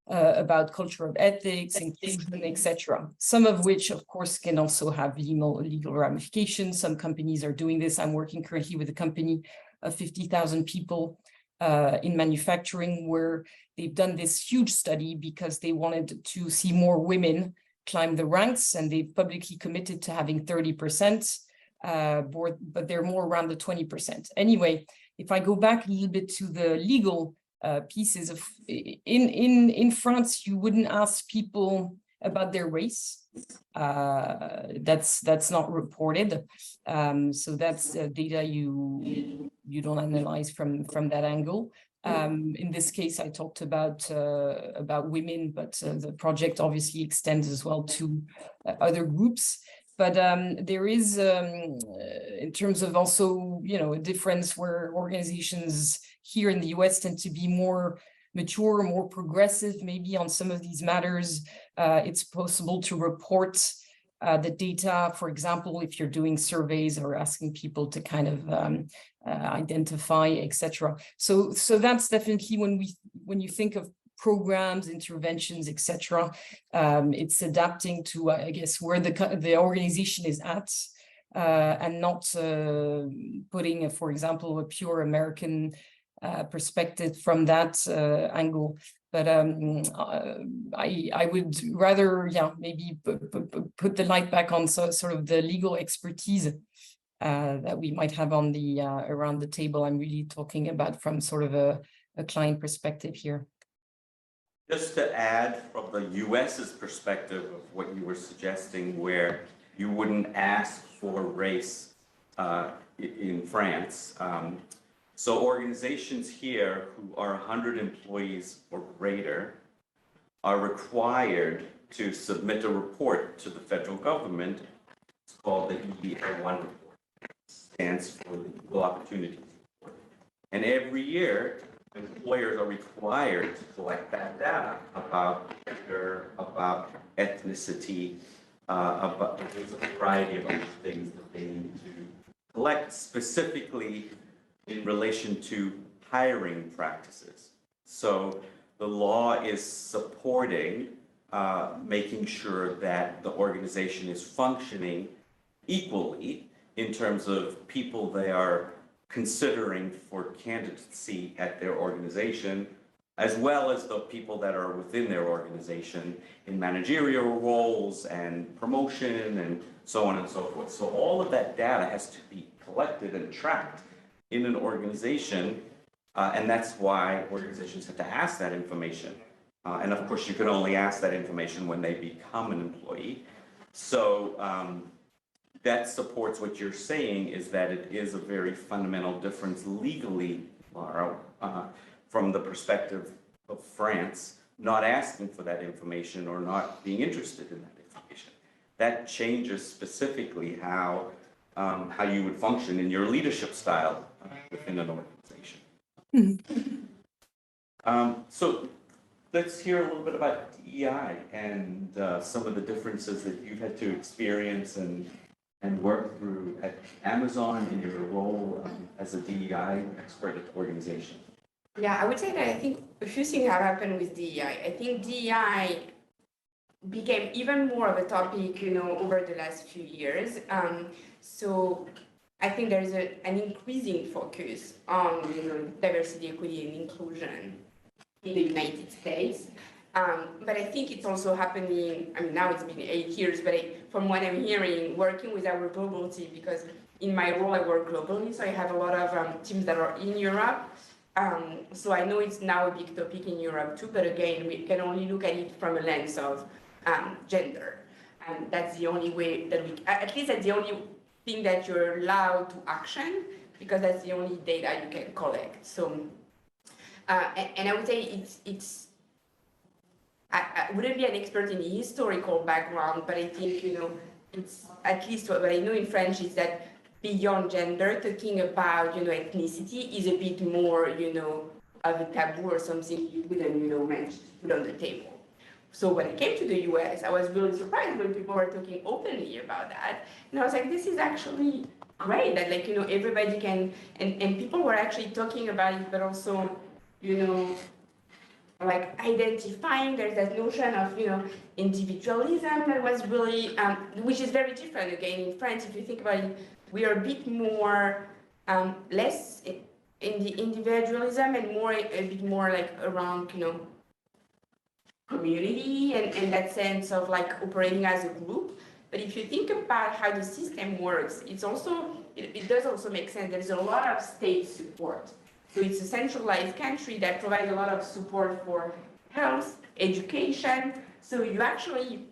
about culture of ethics, inclusion, etc. Some of which, of course, can also have legal ramifications. Some companies are doing this. I'm working currently with a company of 50,000 people in manufacturing, where they've done this huge study because they wanted to see more women climb the ranks, and they've publicly committed to having 30% board, but they're more around the 20%. Anyway, if I go back a little bit to the legal pieces of in France, you wouldn't ask people about their race. That's not reported. So that's data you don't analyze from that angle. In this case, I talked about women, but the project obviously extends as well to other groups. But there is, in terms of also, a difference where organizations here in the US tend to be more mature, more progressive, maybe on some of these matters. It's possible to report the data, for example, if you're doing surveys or asking people to kind of identify, etc. So that's definitely when you think of programs, interventions, etc. It's adapting to, I guess, where the organization is at, and not putting, for example, a pure American perspective from that angle. But I would rather, maybe put the light back on sort of the legal expertise that we might have on the around the table. I'm really talking about from sort of a client perspective here. Just to add from the US's perspective of what you were suggesting, where you wouldn't ask for race in France. So organizations here who are 100 employees or greater are required to submit a report to the federal government. It's called the EEO-1 report. It stands for the Equal Opportunities Report. And every year, employers are required to collect that data about gender, about ethnicity, about there's a variety of other things that they need to collect specifically in relation to hiring practices. So the law is supporting making sure that the organization is functioning equally in terms of people they are considering for candidacy at their organization, as well as the people that are within their organization in managerial roles and promotion and so on and so forth. So all of that data has to be collected and tracked in an organization, and that's why organizations have to ask that information. And of course, you can only ask that information when they become an employee. So that supports what you're saying, is that it is a very fundamental difference legally, Laura, from the perspective of France, not asking for that information or not being interested in that information. That changes specifically how you would function in your leadership style within an organization. So let's hear a little bit about DEI and some of the differences that you've had to experience and work through at Amazon in your role as a DEI expert at the organization. Yeah, I would say that I think a few things have happened with DEI. I think DEI became even more of a topic, over the last few years. So I think there's an increasing focus on, diversity, equity, and inclusion in the United States. But I think it's also happening, now it's been 8 years, but from what I'm hearing, working with our global team, because in my role I work globally, so I have a lot of teams that are in Europe. So I know it's now a big topic in Europe too, but again, we can only look at it from a lens of gender. And that's the only way that at least that's the only thing that you're allowed to action, because that's the only data you can collect. So, and I would say I wouldn't be an expert in the historical background, but I think, it's at least what I know in French is that beyond gender, talking about, ethnicity is a bit more, of a taboo or something you wouldn't, put on the table. So when I came to the US, I was really surprised when people were talking openly about that. And I was like, this is actually great that, everybody can, and people were actually talking about it, but also, like identifying, there's that notion of, individualism that was really, which is very different again in France. If you think about it, we are a bit more, less in the individualism and more, a bit more like around, community and that sense of like operating as a group. But if you think about how the system works, it does also make sense. There's a lot of state support. So it's a centralized country that provides a lot of support for health, education. So you actually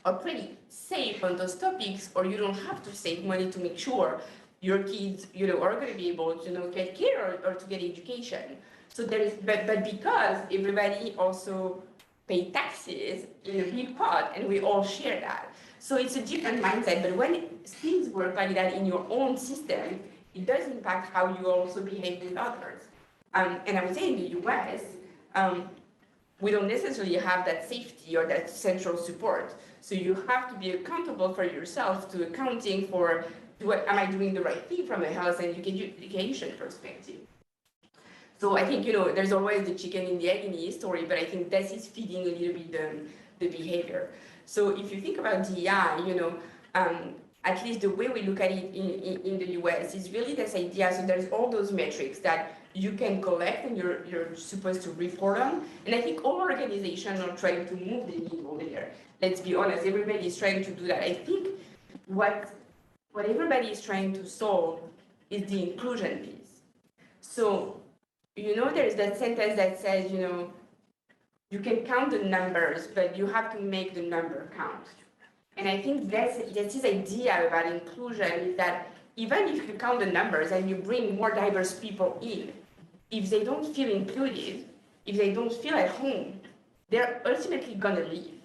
are pretty safe on those topics, or you don't have to save money to make sure your kids, are going to be able to, get care or to get education. So but because everybody also pay taxes in a big pot, and we all share that. So it's a different mindset. But when things work like that in your own system, it does impact how you also behave with others. And I would say in the US, we don't necessarily have that safety or that central support. So you have to be accountable for yourself to accounting for, am I doing the right thing from a health and education perspective? So I think, there's always the chicken and the egg in the story, but I think this is feeding a little bit the behavior. So if you think about DEI, at least the way we look at it in the US is really this idea. So there's all those metrics that you can collect and you're supposed to report on. And I think all organizations are trying to move the needle there. Let's be honest, everybody is trying to do that. I think what everybody is trying to solve is the inclusion piece. So, there's that sentence that says, you can count the numbers, but you have to make the number count. And I think that's this idea about inclusion is that even if you count the numbers and you bring more diverse people in, if they don't feel included, if they don't feel at home, they're ultimately gonna leave.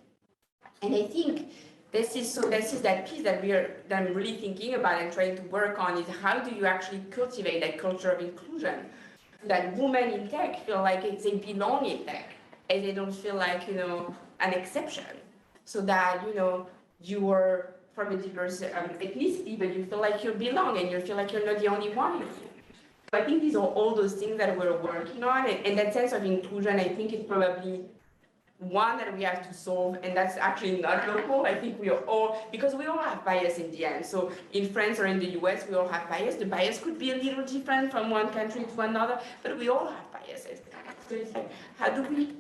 And I think this is that piece that I'm really thinking about and trying to work on is how do you actually cultivate that culture of inclusion, that women in tech feel like they belong in tech and they don't feel like an exception, so that you are from a diverse ethnicity, but you feel like you belong and you feel like you're not the only one. So I think these are all those things that we're working on, and that sense of inclusion, I think, is probably one that we have to solve, and that's actually not local. I think we are all, because we all have bias in the end. So in France or in the US, we all have bias. The bias could be a little different from one country to another, but we all have biases. So it's like, how do we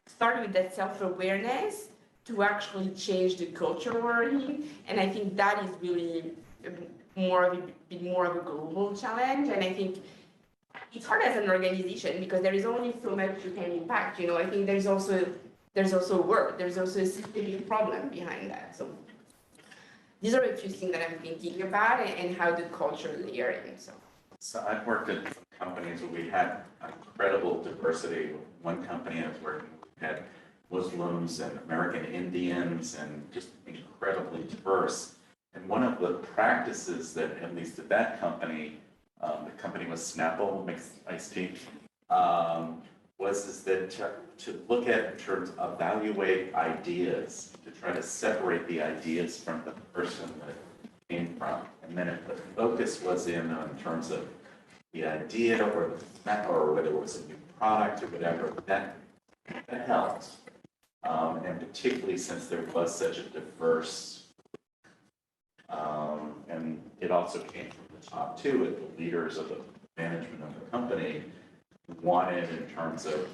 start with that self-awareness to actually change the culture we're in? And I think that is really more of a global challenge. And I think it's hard as an organization because there is only so much you can impact. I think there's also work, there's also a systemic problem behind that. So these are a few things that I'm thinking about and how the culture layer in. So I've worked at some companies where we had incredible diversity. One company I was working with had Muslims and American Indians and just incredibly diverse. And one of the practices that, at least at that company, the company was Snapple, makes iced tea, was that to look at in terms of evaluate ideas, to try to separate the ideas from the person that it came from. And then if the focus was in terms of the idea or whether it was a new product or whatever, that helped. And particularly since there was such a diverse, and it also came from the top too, with the leaders of the management of the company wanted in terms of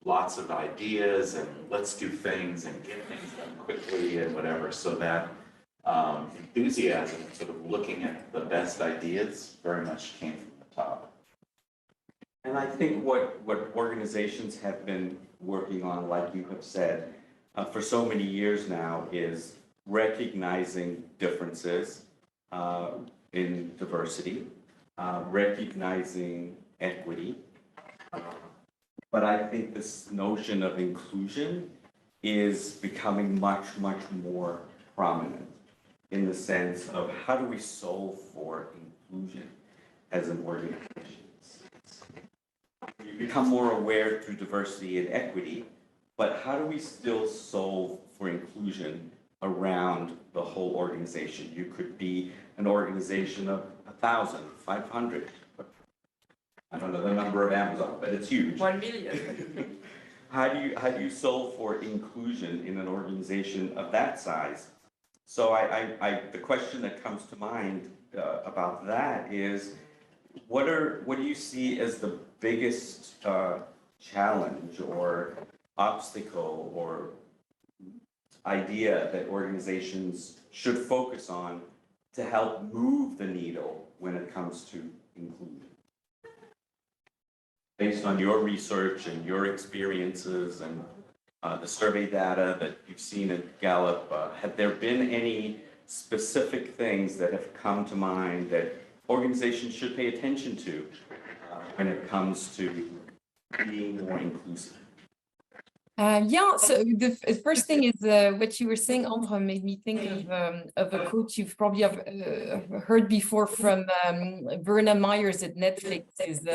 lots of ideas and let's do things and get things done quickly and whatever, so that enthusiasm, sort of looking at the best ideas, very much came from the top. And I think what organizations have been working on, like you have said, for so many years now, is recognizing differences in diversity, recognizing equity. But I think this notion of inclusion is becoming much, much more prominent in the sense of how do we solve for inclusion as an organization. You become more aware through diversity and equity, but how do we still solve for inclusion around the whole organization? You could be an organization of 1,000, 500, I don't know the number of Amazon, but it's huge. 1 million. How do you solve for inclusion in an organization of that size? So the question that comes to mind about that is, what do you see as the biggest challenge or obstacle or idea that organizations should focus on to help move the needle when it comes to inclusion? Based on your research and your experiences and the survey data that you've seen at Gallup, have there been any specific things that have come to mind that organizations should pay attention to when it comes to being more inclusive? Yeah, so the first thing is what you were saying, Andre, made me think of a quote you've probably heard before from Verna Myers at Netflix, is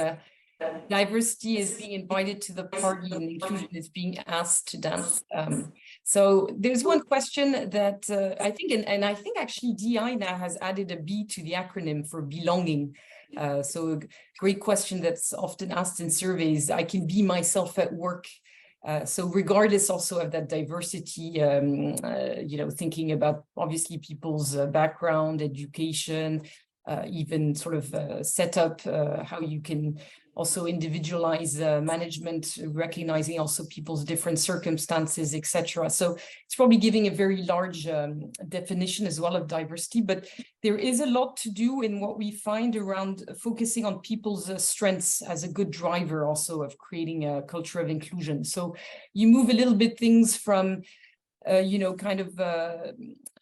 diversity is being invited to the party and inclusion is being asked to dance. So there's one question that I think, and I think actually DI now has added a B to the acronym for belonging. So a great question that's often asked in surveys: I can be myself at work. So regardless also of that diversity, thinking about obviously people's background, education, even sort of setup, how you can also individualize management, recognizing also people's different circumstances, etc. So it's probably giving a very large definition as well of diversity, but there is a lot to do in what we find around focusing on people's strengths as a good driver also of creating a culture of inclusion. So you move a little bit things from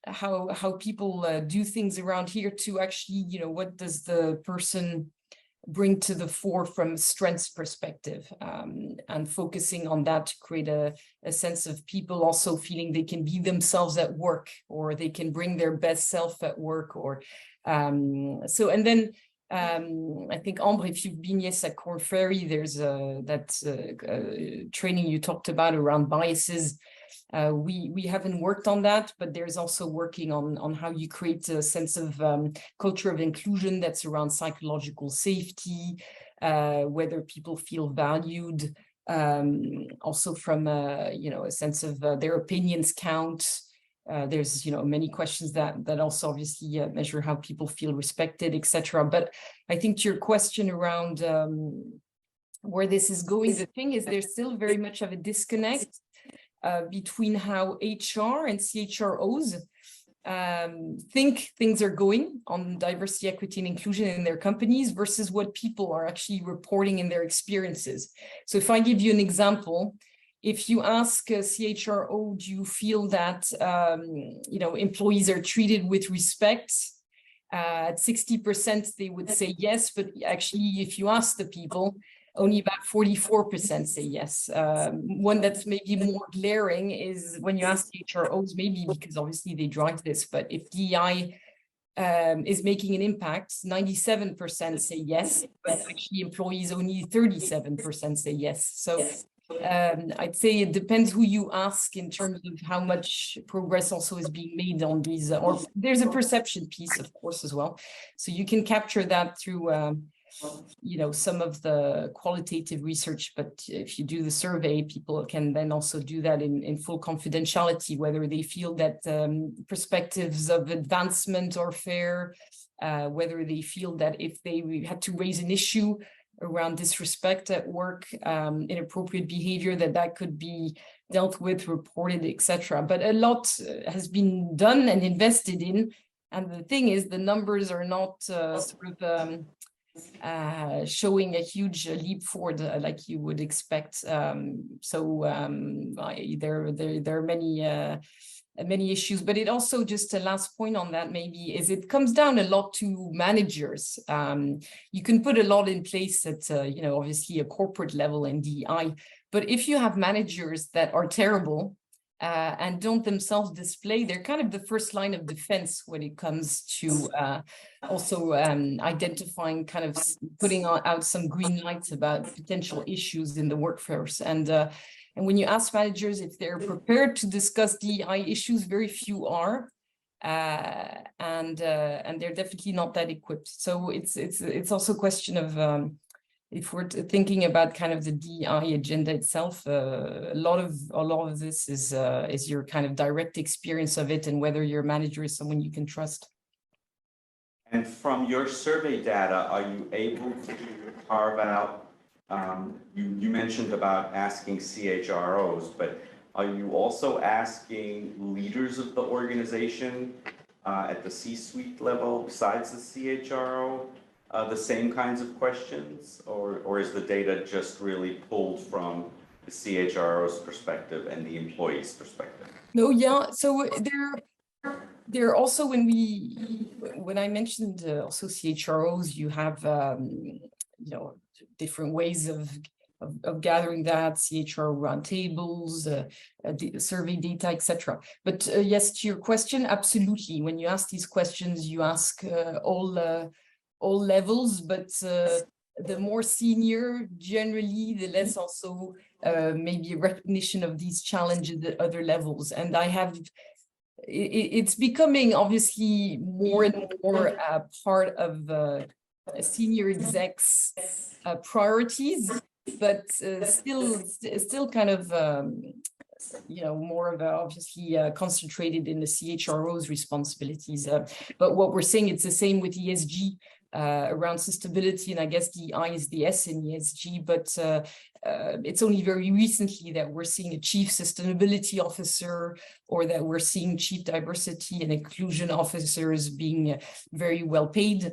how people do things around here to actually, what does the person bring to the fore from a strengths perspective, and focusing on that to create a sense of people also feeling they can be themselves at work, or they can bring their best self at work, or and then I think, Ambre, if you've been, yes, at Korn Ferry, there's that training you talked about around biases. We haven't worked on that, but there's also working on how you create a sense of culture of inclusion that's around psychological safety, whether people feel valued, also from a sense of their opinions count. There's many questions that also obviously measure how people feel respected, etc. But I think to your question around where this is going, the thing is there's still very much of a disconnect between how HR and CHROs think things are going on diversity, equity, and inclusion in their companies versus what people are actually reporting in their experiences. So if I give you an example, if you ask a CHRO, do you feel that employees are treated with respect? At 60%, they would say yes, but actually, if you ask the people, only about 44% say yes. One that's maybe more glaring is when you ask HROs, maybe because obviously they drive this, but if DEI is making an impact, 97% say yes, but actually employees only 37% say yes. So I'd say it depends who you ask in terms of how much progress also is being made on these, or there's a perception piece, of course, as well. So you can capture that through some of the qualitative research, but if you do the survey, people can then also do that in full confidentiality, whether they feel that perspectives of advancement are fair, whether they feel that if they had to raise an issue around disrespect at work, inappropriate behavior, that could be dealt with, reported, etc. But a lot has been done and invested in, and the thing is the numbers are not showing a huge leap forward like you would expect. There are many issues, but it also, just a last point on that maybe, is it comes down a lot to managers. You can put a lot in place at obviously a corporate level in DEI, but if you have managers that are terrible and don't themselves display, they're kind of the first line of defense when it comes to also identifying, kind of putting out some green lights about potential issues in the workforce. And when you ask managers if they're prepared to discuss DEI issues, very few are, and they're definitely not that equipped. So it's also a question of if we're thinking about kind of the DEI agenda itself, a lot of this is your kind of direct experience of it and whether your manager is someone you can trust. And from your survey data, are you able to carve out, you mentioned about asking CHROs, but are you also asking leaders of the organization at the C-suite level, besides the CHRO, the same kinds of questions? Or is the data just really pulled from the CHRO's perspective and the employee's perspective? No, yeah. So there also, when I mentioned also CHROs, you have different ways of gathering that, CHRO roundtables, survey data, etc. But yes, to your question, absolutely. When you ask these questions, you ask all levels, but the more senior, generally, the less also maybe a recognition of these challenges at other levels. And it's becoming obviously more and more part of senior execs' priorities, but still kind of more of obviously concentrated in the CHRO's responsibilities. But what we're saying, it's the same with ESG around sustainability, and I guess DEI is the S in ESG, but it's only very recently that we're seeing a chief sustainability officer, or that we're seeing chief diversity and inclusion officers being very well paid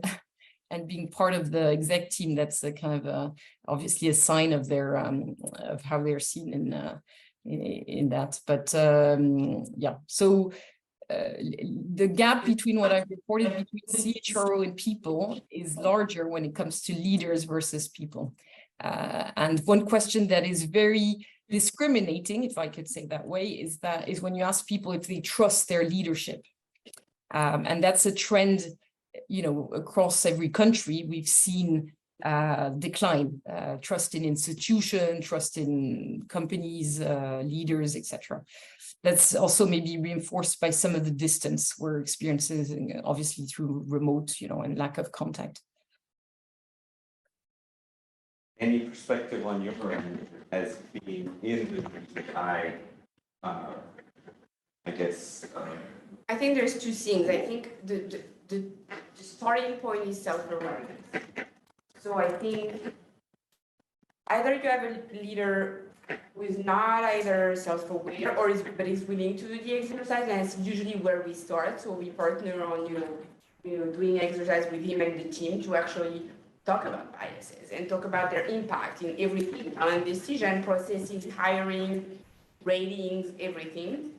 and being part of the exec team. That's a kind of obviously a sign of their of how they're seen in that. But yeah, so the gap between what I've reported between CHRO and people is larger when it comes to leaders versus people. And one question that is very discriminating, if I could say that way, is when you ask people if they trust their leadership. And that's a trend, across every country. We've seen decline, trust in institutions, trust in companies, leaders, etc. That's also maybe reinforced by some of the distance we're experiencing, obviously through remote, and lack of contact. Any perspective on your end as being in the DEI, I guess? I think there's two things. I think the starting point is self-awareness. So I think either you have a leader who is not either self-aware but is willing to do the exercise, and it's usually where we start. So we partner on doing exercise with him and the team to actually talk about biases and talk about their impact in everything, on decision processes, hiring, ratings, everything.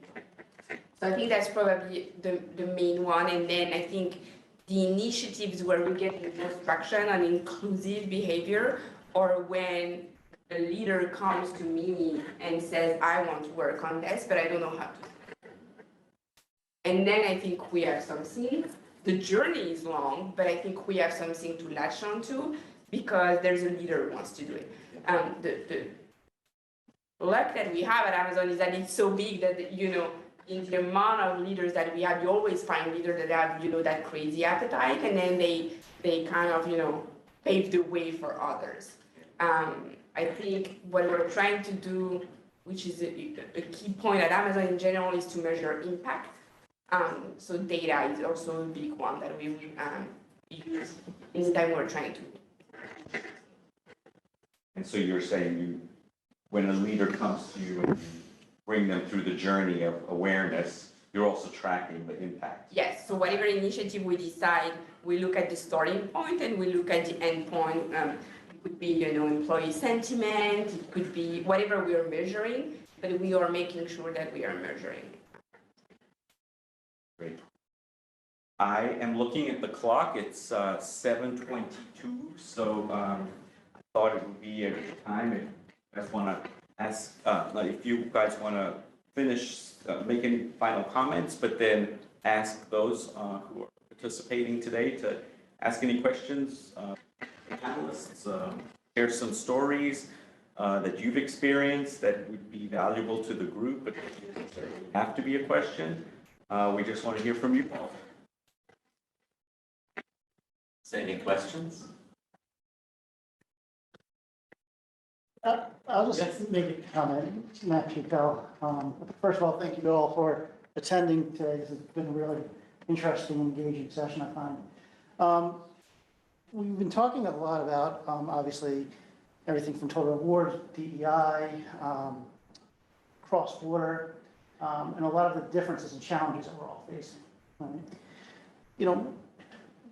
So I think that's probably the main one. And then I think the initiatives where we get the most traction on inclusive behavior, or when a leader comes to me and says, I want to work on this, but I don't know how to. And then I think we have something. The journey is long, but I think we have something to latch onto because there's a leader who wants to do it. The luck that we have at Amazon is that it's so big that, in the amount of leaders that we have, you always find leaders that have, that crazy appetite, and then they kind of, pave the way for others. I think what we're trying to do, which is a key point at Amazon in general, is to measure impact. So data is also a big one that we use anytime we're trying to. And so you're saying when a leader comes to you and you bring them through the journey of awareness, you're also tracking the impact. Yes, so whatever initiative we decide, we look at the starting point and we look at the end point. It could be, employee sentiment, it could be whatever we are measuring, but we are making sure that we are measuring. Great. I am looking at the clock. It's 7:22, so I thought it would be a good time if you guys want to ask, if you guys want to finish, make any final comments, but then ask those who are participating today to ask any questions. Panelists, share some stories that you've experienced that would be valuable to the group, but it have to be a question. We just want to hear from you all. Any questions? I'll just make a comment, Matt Chico. First of all, thank you all for attending today. This has been a really interesting, engaging session, I find. We've been talking a lot about, obviously, everything from total rewards, DEI, cross-border, and a lot of the differences and challenges that we're all facing. Right? You know,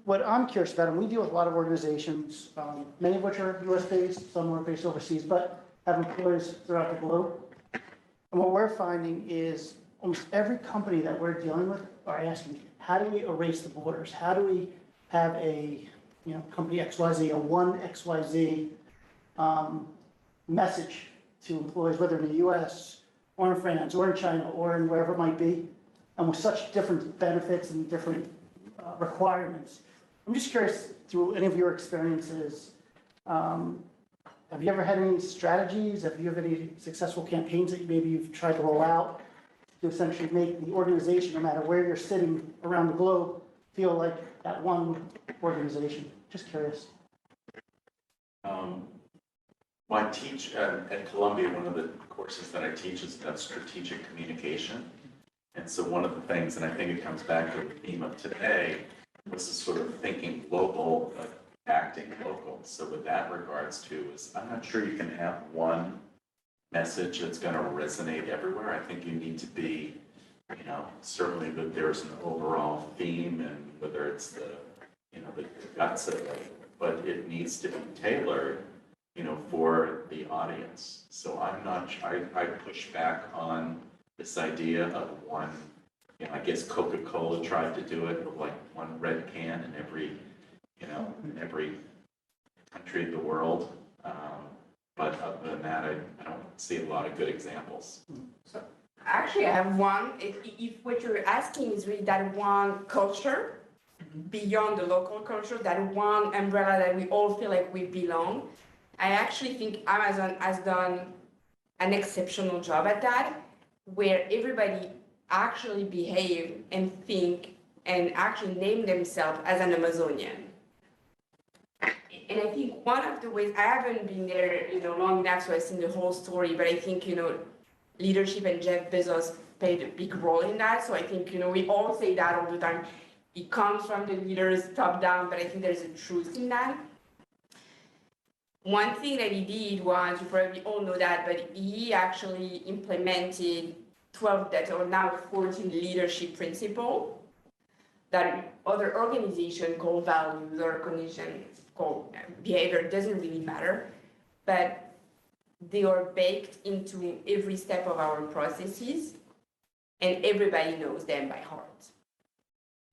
what I'm curious about, and we deal with a lot of organizations, many of which are US-based, some are based overseas, but have employees throughout the globe. And what we're finding is almost every company that we're dealing with are asking, how do we erase the borders? How do we have a, you know, company XYZ, a one XYZ message to employees, whether in the US or in France or in China or in wherever it might be, and with such different benefits and different requirements. I'm just curious, through any of your experiences, have you ever had any strategies? Have you had any successful campaigns that maybe you've tried to roll out to essentially make the organization, no matter where you're sitting around the globe, feel like that one organization? Just curious. Well, I teach at Columbia, one of the courses that I teach is about strategic communication. And so one of the things, and I think it comes back to the theme of today, was this sort of thinking global, but acting local. So with that regards to is, I'm not sure you can have one message that's going to resonate everywhere. I think you need to be, you know, certainly that there's an overall theme and whether it's the, you know, the guts of it, but it needs to be tailored, you know, for the audience. So I'm not, I push back on this idea of one, you know, I guess Coca-Cola tried to do it with like one red can in every, you know, in every country of the world. But other than that, I don't see a lot of good examples. So actually, I have one. If what you're asking is really that one culture beyond the local culture, that one umbrella that we all feel like we belong, I actually think Amazon has done an exceptional job at that, where everybody actually behave and think and actually name themselves as an Amazonian. And I think one of the ways, I haven't been there, you know, long enough, so I've seen the whole story, but I think, you know, leadership and Jeff Bezos played a big role in that. So I think, you know, we all say that all the time. It comes from the leaders top down, but I think there's a truth in that. One thing that he did was, you probably all know that, but he actually implemented 12 that are now 14 leadership principles that other organizations call values or conditions called behavior, doesn't really matter, but they are baked into every step of our processes and everybody knows them by heart.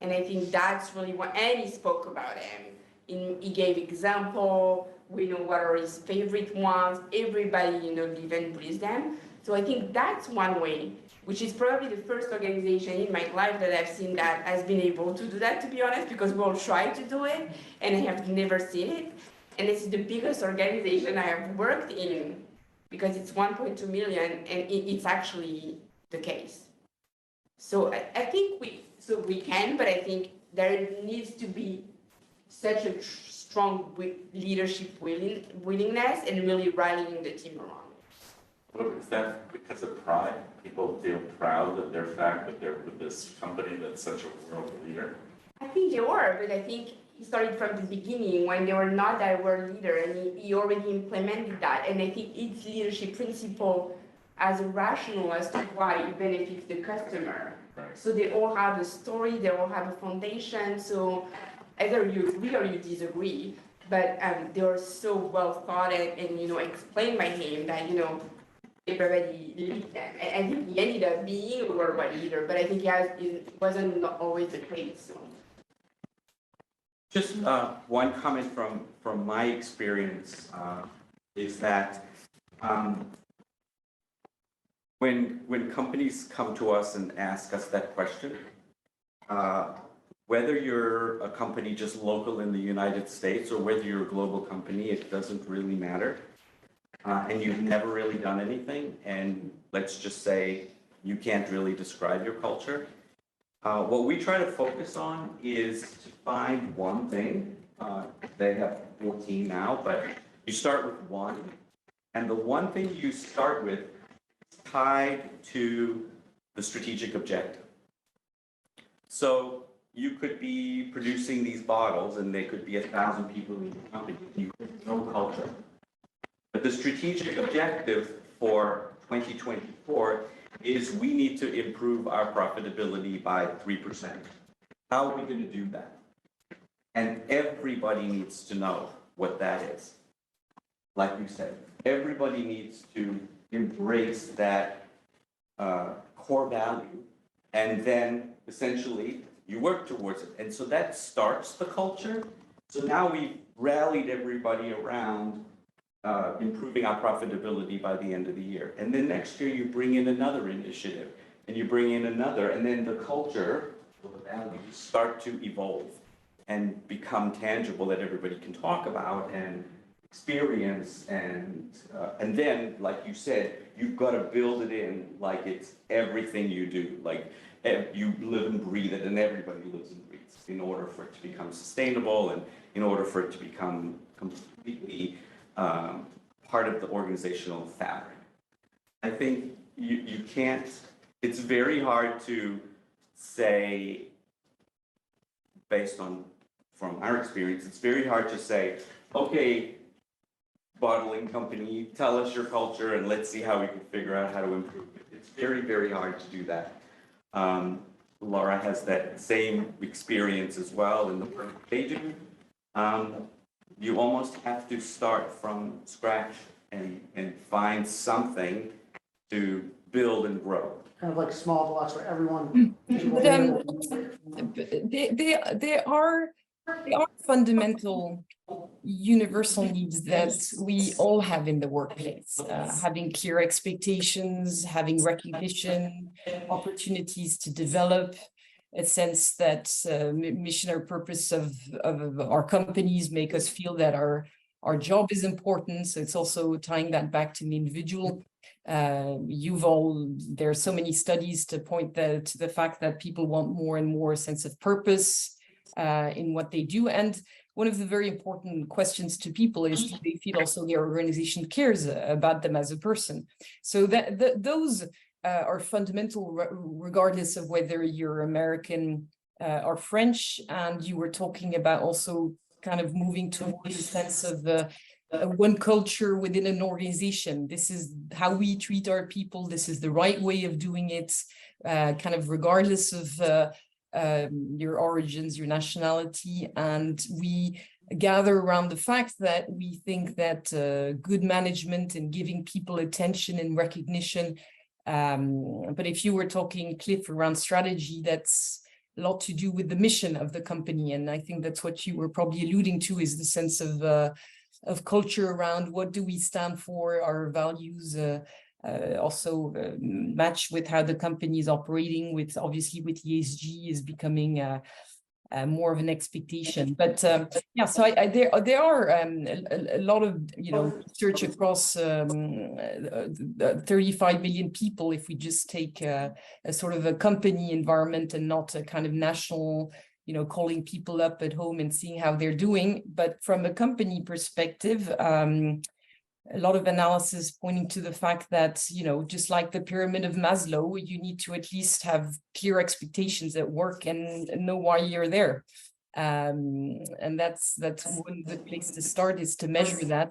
And I think that's really what, and he spoke about them. He gave example, we know what are his favorite ones, everybody, you know, live and breathe them. So I think that's one way, which is probably the first organization in my life that I've seen that has been able to do that, to be honest, because we all try to do it, and I have never seen it. And it's the biggest organization I have worked in, because it's 1.2 million, and it's actually the case. So I think we can, but I think there needs to be such a strong leadership willingness and really rallying the team around. Well, is that because of pride? People feel proud of their fact that they're with this company that's such a world leader? I think they were, but I think he started from the beginning when they were not that world leader, and he already implemented that. And I think each leadership principle as a rational as to why it benefits the customer. Right. So they all have a story, they all have a foundation. So either you agree or you disagree, but they are so well thought and you know, explained by him that, you know, everybody lead them. And I think he ended up being a worldwide leader, but I think it wasn't always the case. So. Just one comment from my experience is that when companies come to us and ask us that question, whether you're a company just local in the United States or whether you're a global company, it doesn't really matter. And you've never really done anything, and let's just say you can't really describe your culture. What we try to focus on is to find one thing. They have 14 now, but you start with one, and the one thing you start with is tied to the strategic objective. So you could be producing these bottles, and there could be 1,000 people in your company. You have no culture. But the strategic objective for 2024 is we need to improve our profitability by 3%. How are we going to do that? And everybody needs to know what that is. Like you said, everybody needs to embrace that core value, and then essentially you work towards it. And so that starts the culture. So now we've rallied everybody around improving our profitability by the end of the year. And then next year you bring in another initiative, and you bring in another, and then the culture, the values start to evolve and become tangible that everybody can talk about and experience, and then, like you said, you've got to build it in like it's everything you do, like you live and breathe it, and everybody lives and breathes in order for it to become sustainable and in order for it to become completely part of the organizational fabric. I think you can't, it's very hard to say, based on, from our experience, it's very hard to say, okay, bottling company, tell us your culture and let's see how we can figure out how to improve it. It's very, very hard to do that. Laura has that same experience as well in the work they do. You almost have to start from scratch and find something to build and grow. Kind of like small blocks where everyone. They are fundamental universal needs that we all have in the workplace, having clear expectations, having recognition, opportunities to develop, a sense that mission or purpose of our companies make us feel that our job is important. So it's also tying that back to the individual. There are so many studies to point to the fact that people want more and more sense of purpose in what they do. And one of the very important questions to people is, do they feel also their organization cares about them as a person? So those are fundamental regardless of whether you're American or French. And you were talking about also kind of moving towards a sense of one culture within an organization. This is how we treat our people. This is the right way of doing it, kind of regardless of your origins, your nationality. And we gather around the fact that we think that good management and giving people attention and recognition. But if you were talking, Cliff, around strategy, that's a lot to do with the mission of the company. And I think that's what you were probably alluding to, is the sense of culture around what do we stand for, our values, also match with how the company is operating, with obviously with ESG is becoming more of an expectation. But yeah, so there are a lot of research across 35 million people, if we just take a sort of a company environment and not a kind of national, calling people up at home and seeing how they're doing. But from a company perspective, a lot of analysis pointing to the fact that, just like the pyramid of Maslow, you need to at least have clear expectations at work and know why you're there. And that's one good place to start, is to measure that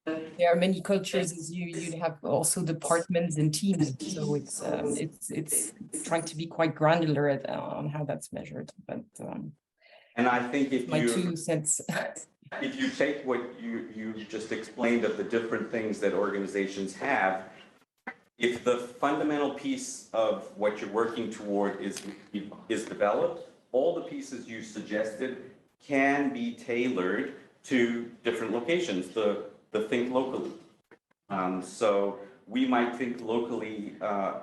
there are many cultures, as you'd have also departments and teams. So it's trying to be quite granular on how that's measured. But and I think if my 2 cents. If you take what you just explained of the different things that organizations have, if the fundamental piece of what you're working toward is developed, all the pieces you suggested can be tailored to different locations, the think locally. So we might think locally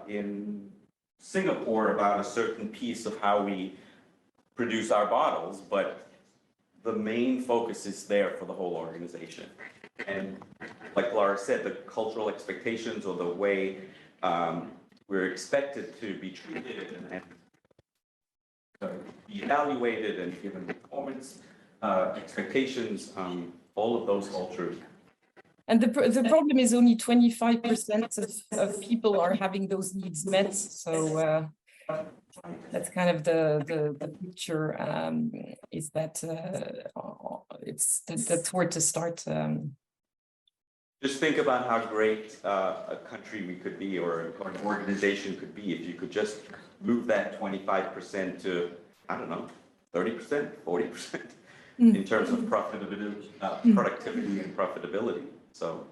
in Singapore about a certain piece of how we produce our bottles, but the main focus is there for the whole organization. And like Laura said, the cultural expectations, or the way we're expected to be treated and be evaluated and given performance expectations, all of those cultures. And the problem is only 25% of people are having those needs met. So that's kind of the picture, is that that's where to start. Just think about how great a country we could be or an organization could be if you could just move that 25% to, I don't know, 30%, 40% in terms of profitability, productivity and profitability. So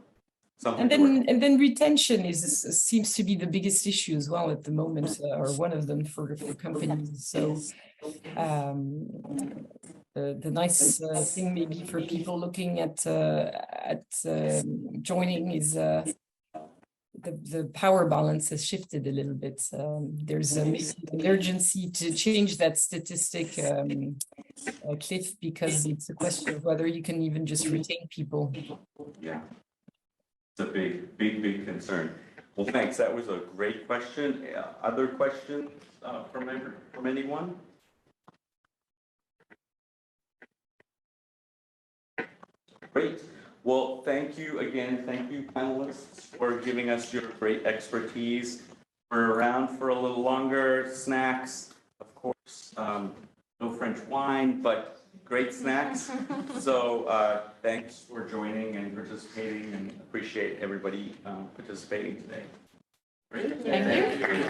something. And then retention seems to be the biggest issue as well at the moment, or one of them for companies. So the nice thing maybe for people looking at joining is the power balance has shifted a little bit. There's maybe an urgency to change that statistic, Cliff, because it's a question of whether you can even just retain people. Yeah, it's a big concern. Well, thanks. That was a great question. Other questions from anyone? Great. Well, thank you again. Thank you, panelists, for giving us your great expertise. We're around for a little longer. Snacks, of course, no French wine, but great snacks. So thanks for joining and participating, and appreciate everybody participating today. Great. Thank you.